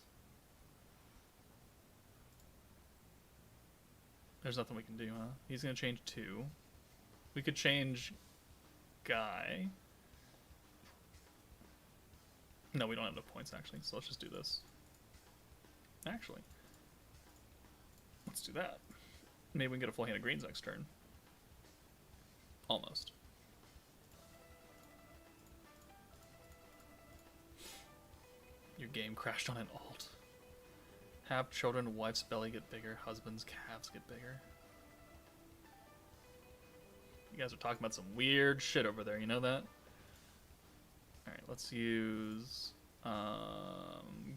There's nothing we can do, huh? He's gonna change 2. We could change Guy. No, we don't have enough points actually, so let's just do this. Actually, let's do that. Maybe we can get a full hand of greens next turn. Almost. Your game crashed on an alt. Have children, wife's belly get bigger, husband's calves get bigger. You guys are talking about some weird shit over there, you know that? Alright, let's use...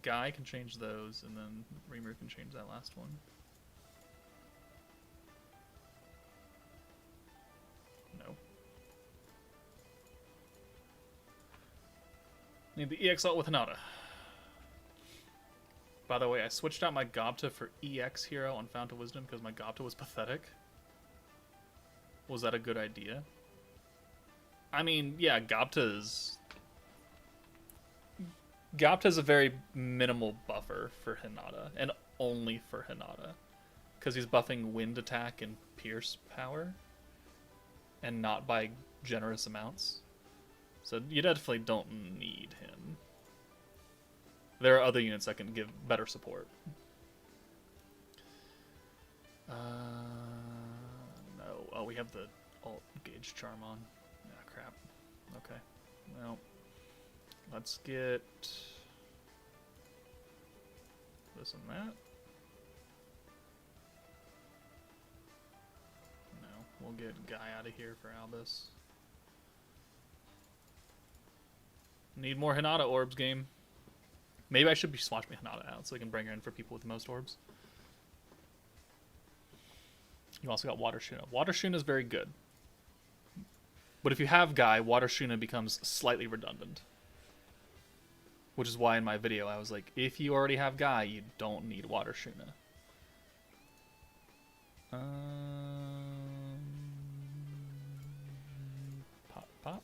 Guy can change those, and then Reamer can change that last one. No. Need the EX alt with Hinata. By the way, I switched out my Gobta for EX hero on Fount of Wisdom because my Gobta was pathetic. Was that a good idea? I mean, yeah, Gobta's a very minimal buffer for Hinata, and only for Hinata. Because he's buffing wind attack and pierce power, and not by generous amounts. So you definitely don't need him. There are other units that can give better support. No. Oh, we have the alt gauge charm on. Ah, crap. Okay. Well, let's get this and that. No, we'll get Guy out of here for Albus. Need more Hinata orbs, game. Maybe I should be swatching Hinata out so I can bring her in for people with the most orbs. You also got Water Shuna. Water Shuna is very good. But if you have Guy, Water Shuna becomes slightly redundant. Which is why in my video I was like, if you already have Guy, you don't need Water Shuna. Pop, pop.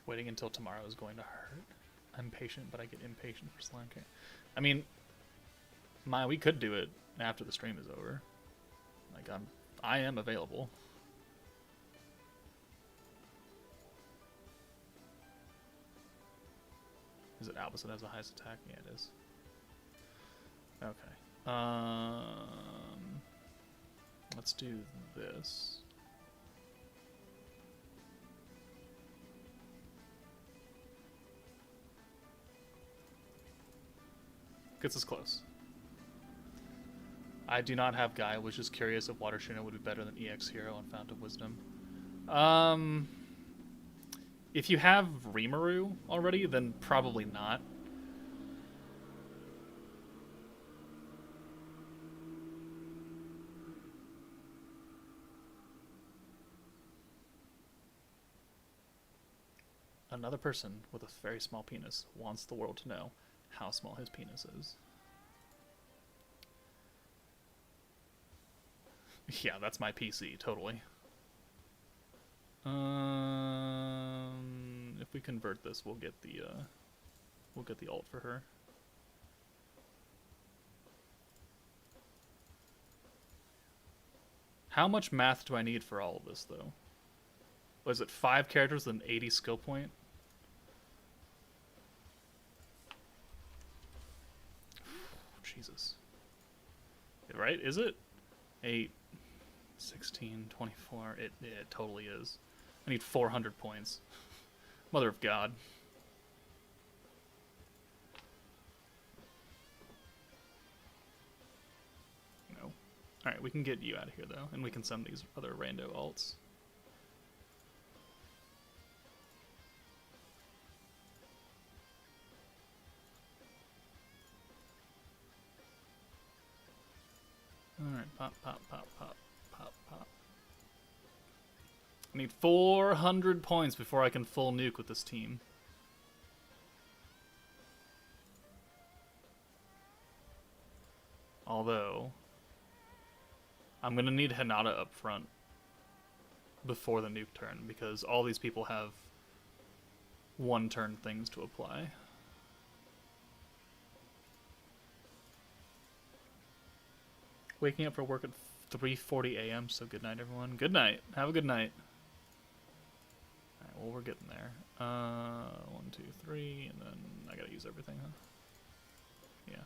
Waiting until tomorrow is going to hurt. I'm patient, but I get impatient for Slime King. I mean, we could do it after the stream is over. Like, I am available. Is it Albus that has the highest attack? Yeah, it is. Okay. Let's do this. Gets us close. I do not have Guy. I was just curious if Water Shuna would be better than EX Hero on Fount of Wisdom. If you have Rimuru already, then probably not. Another person with a very small penis wants the world to know how small his penis is. Yeah, that's my PC, totally. If we convert this, we'll get the alt for her. How much math do I need for all of this, though? Was it 5 characters with an 80 skill point? Jesus. Right? Is it? 8, 16, 24. It totally is. I need 400 points. Mother of God. No. Alright, we can get you out of here, though, and we can send these other rando alts. Alright, pop, pop, pop, pop, pop, pop. I need 400 points before I can full nuke with this team. Although, I'm going to need Hinata up front before the nuke turn, because all these people have one-turn things to apply. Waking up for work at 3:40 a.m., so good night, everyone. Good night. Have a good night. Alright, well, we're getting there. 1, 2, 3, and then I gotta use everything, huh? Yeah.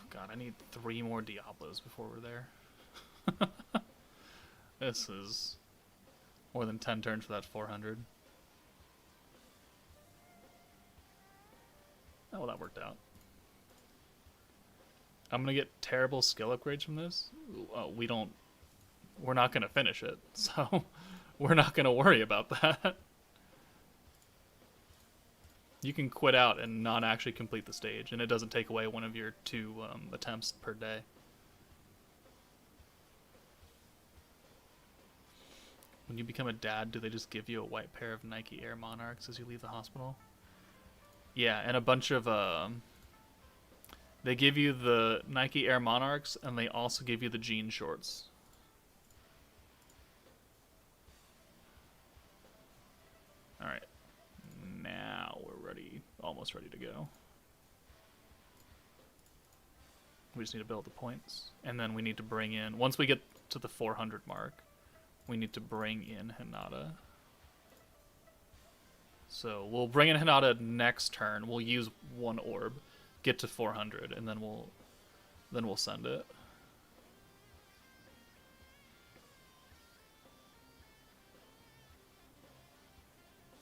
God, I need 3 more Diablos before we're there. This is more than 10 turns for that 400. Oh, well, that worked out. I'm gonna get terrible skill upgrades from this. We're not gonna finish it, so we're not gonna worry about that. You can quit out and not actually complete the stage, and it doesn't take away one of your 2 attempts per day. When you become a dad, do they just give you a white pair of Nike Air Monarchs as you leave the hospital? Yeah, and a bunch of they give you the Nike Air Monarchs, and they also give you the jean shorts. Alright. Now we're ready, almost ready to go. We just need to build the points. And then we need to bring in, once we get to the 400 mark, we need to bring in Hinata. So we'll bring in Hinata next turn. We'll use 1 orb, get to 400, and then we'll send it.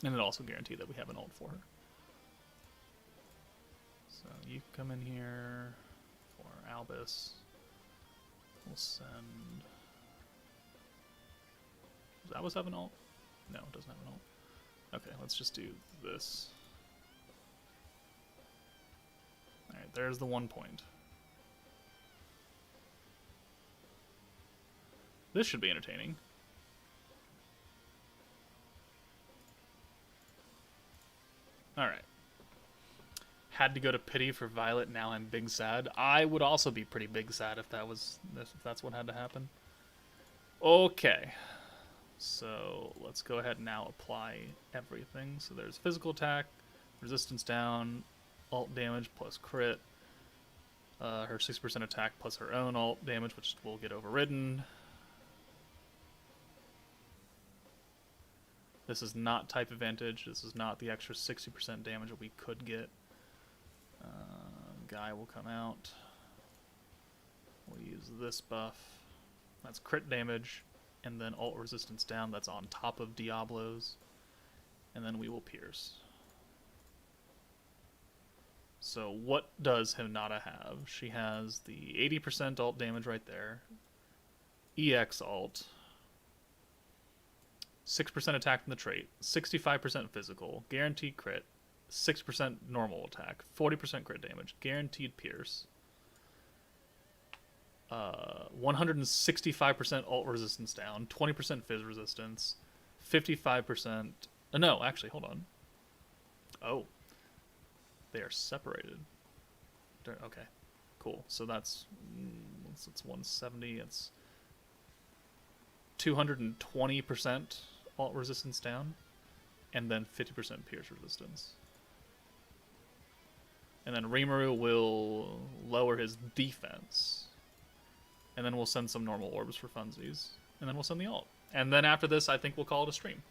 And it also guaranteed that we have an ult for her. So you come in here for Albus. We'll send... Does Albus have an ult? No, it doesn't have an ult. Okay, let's just do this. Alright, there's the 1 point. This should be entertaining. Alright. Had to go to pity for Violet, now I'm big sad. I would also be pretty big sad if that's what had to happen. Okay. So let's go ahead and now apply everything. So there's physical attack, resistance down, ult damage plus crit, her 6% attack plus her own ult damage, which will get overridden. This is not type advantage. This is not the extra 60% damage that we could get. Guy will come out. We'll use this buff. That's crit damage. And then ult resistance down, that's on top of Diablo's. And then we will pierce. So what does Hinata have? She has the 80% ult damage right there. EX ult. 6% attack from the trait. 65% physical. Guaranteed crit. 6% normal attack. 40% crit damage. Guaranteed pierce. 165% ult resistance down, 20% fizz resistance, 55%... no, actually, hold on. Oh. They are separated. Okay, cool. So that's 170. It's 220% ult resistance down, and then 50% pierce resistance. And then Rimuru will lower his defense. And then we'll send some normal orbs for funsies. And then we'll send the ult. And then after this, I think we'll call it a stream.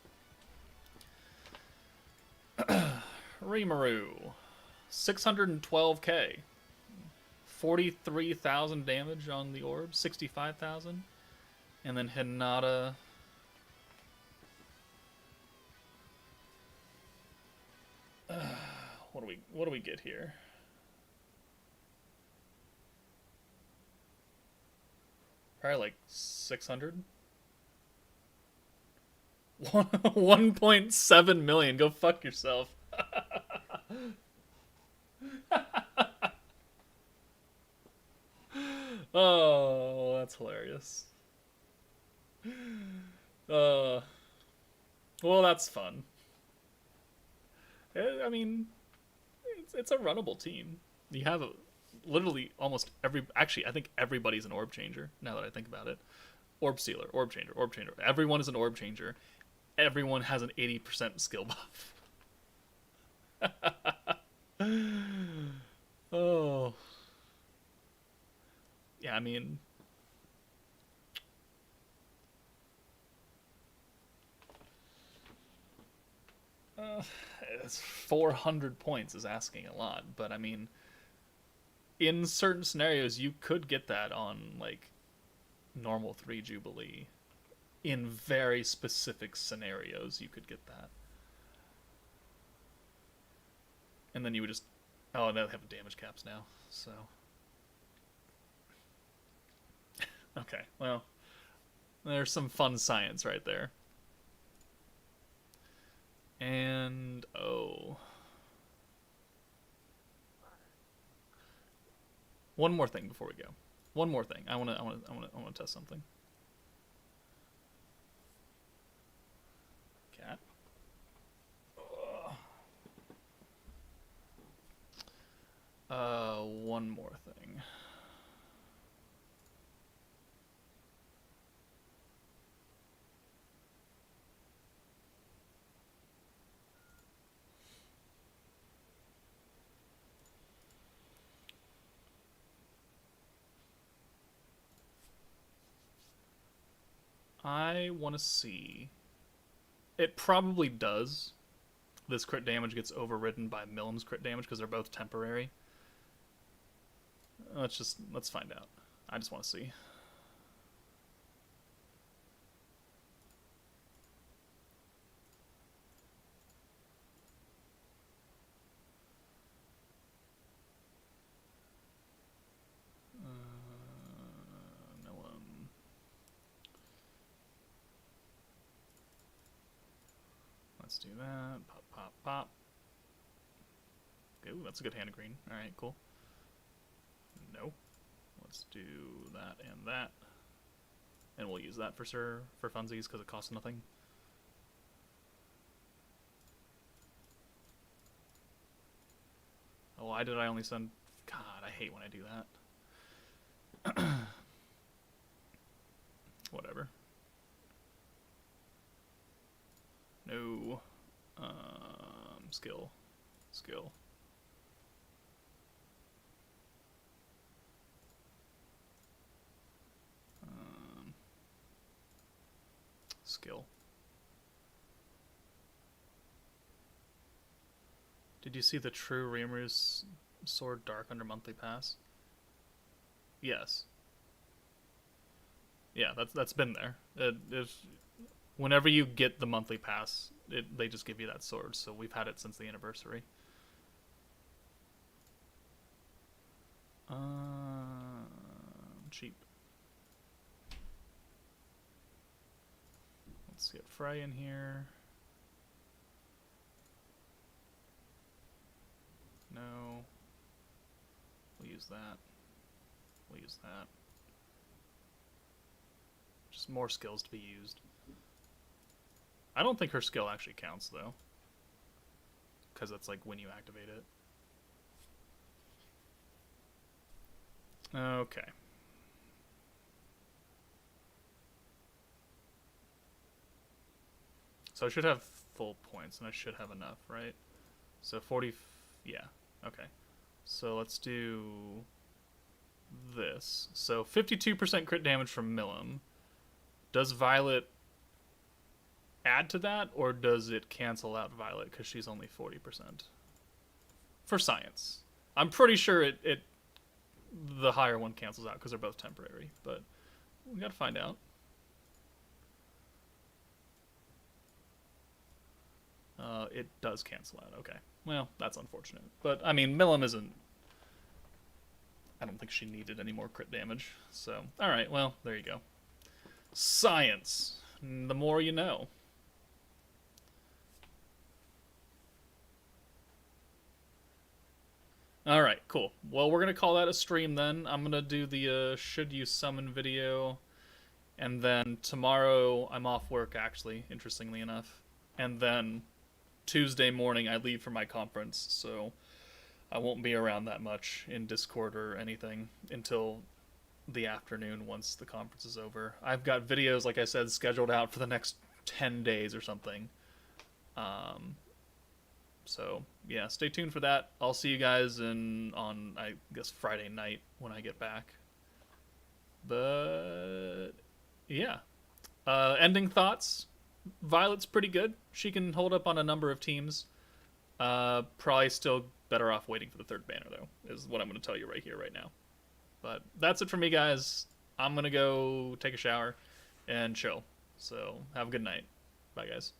Rimuru. 612k. 43,000 damage on the orb. 65,000. And then Hinata. What do we get here? Probably like 600. 1.7 million. Go fuck yourself. Oh, that's hilarious. Uh, well, that's fun. I mean, it's a runnable team. You have literally almost every. Actually, I think everybody's an orb changer. Now that I think about it, orb stealer, orb changer, orb changer. Everyone is an orb changer. Everyone has an 80% skill buff. Oh, yeah. I mean, uh, it's 400 points is asking a lot, but I mean, in certain scenarios, you could get that on like normal 3 Jubilee. In very specific scenarios, you could get that. And then you would just. Oh, they have damage caps now, so. Okay, well, there's some fun science right there. And. Oh. One more thing before we go. One more thing. I wanna test something. Cat. One more thing. I want to see. It probably does. This crit damage gets overridden by Millam's crit damage because they're both temporary. Let's find out. I just want to see. No. Let's do that. Pop, pop, pop. Ooh, that's a good hand of green. All right, cool. No. Let's do that and that. And we'll use that for sure for funsies because it costs nothing. Oh, why did I only send... God, I hate when I do that. Whatever. No. Skill. Skill. Skill. Did you see the true Reamer's sword dark under monthly pass? Yes. Yeah, that's been there. Whenever you get the monthly pass, they just give you that sword. So we've had it since the anniversary. Cheap. Let's get Frey in here. No. We'll use that. We'll use that. Just more skills to be used. I don't think her skill actually counts, though. Because that's like when you activate it. Okay. So I should have full points, and I should have enough, right? So 40... Yeah, okay. So let's do this. So 52% crit damage from Millam. Does Violet add to that, or does it cancel out Violet because she's only 40%? For science. I'm pretty sure the higher one cancels out because they're both temporary, but we gotta find out. It does cancel out. Okay. Well, that's unfortunate. But, I mean, Millam isn't... I don't think she needed any more crit damage. So, alright, well, there you go. Science. The more you know. All right, cool. Well, we're gonna call that a stream then. I'm gonna do the should you summon video, and then tomorrow I'm off work actually, interestingly enough, and then Tuesday morning I leave for my conference, so I won't be around that much in Discord or anything until the afternoon once the conference is over. I've got videos, like I said, scheduled out for the next 10 days or something. Um, so yeah, stay tuned for that. I'll see you guys on I guess Friday night when I get back. But yeah, ending thoughts. Violet's pretty good. She can hold up on a number of teams. Probably still better off waiting for the third banner though, is what I'm going to tell you right here, right now. But that's it for me, guys. I'm going to go take a shower and chill. So have a good night. Bye, guys.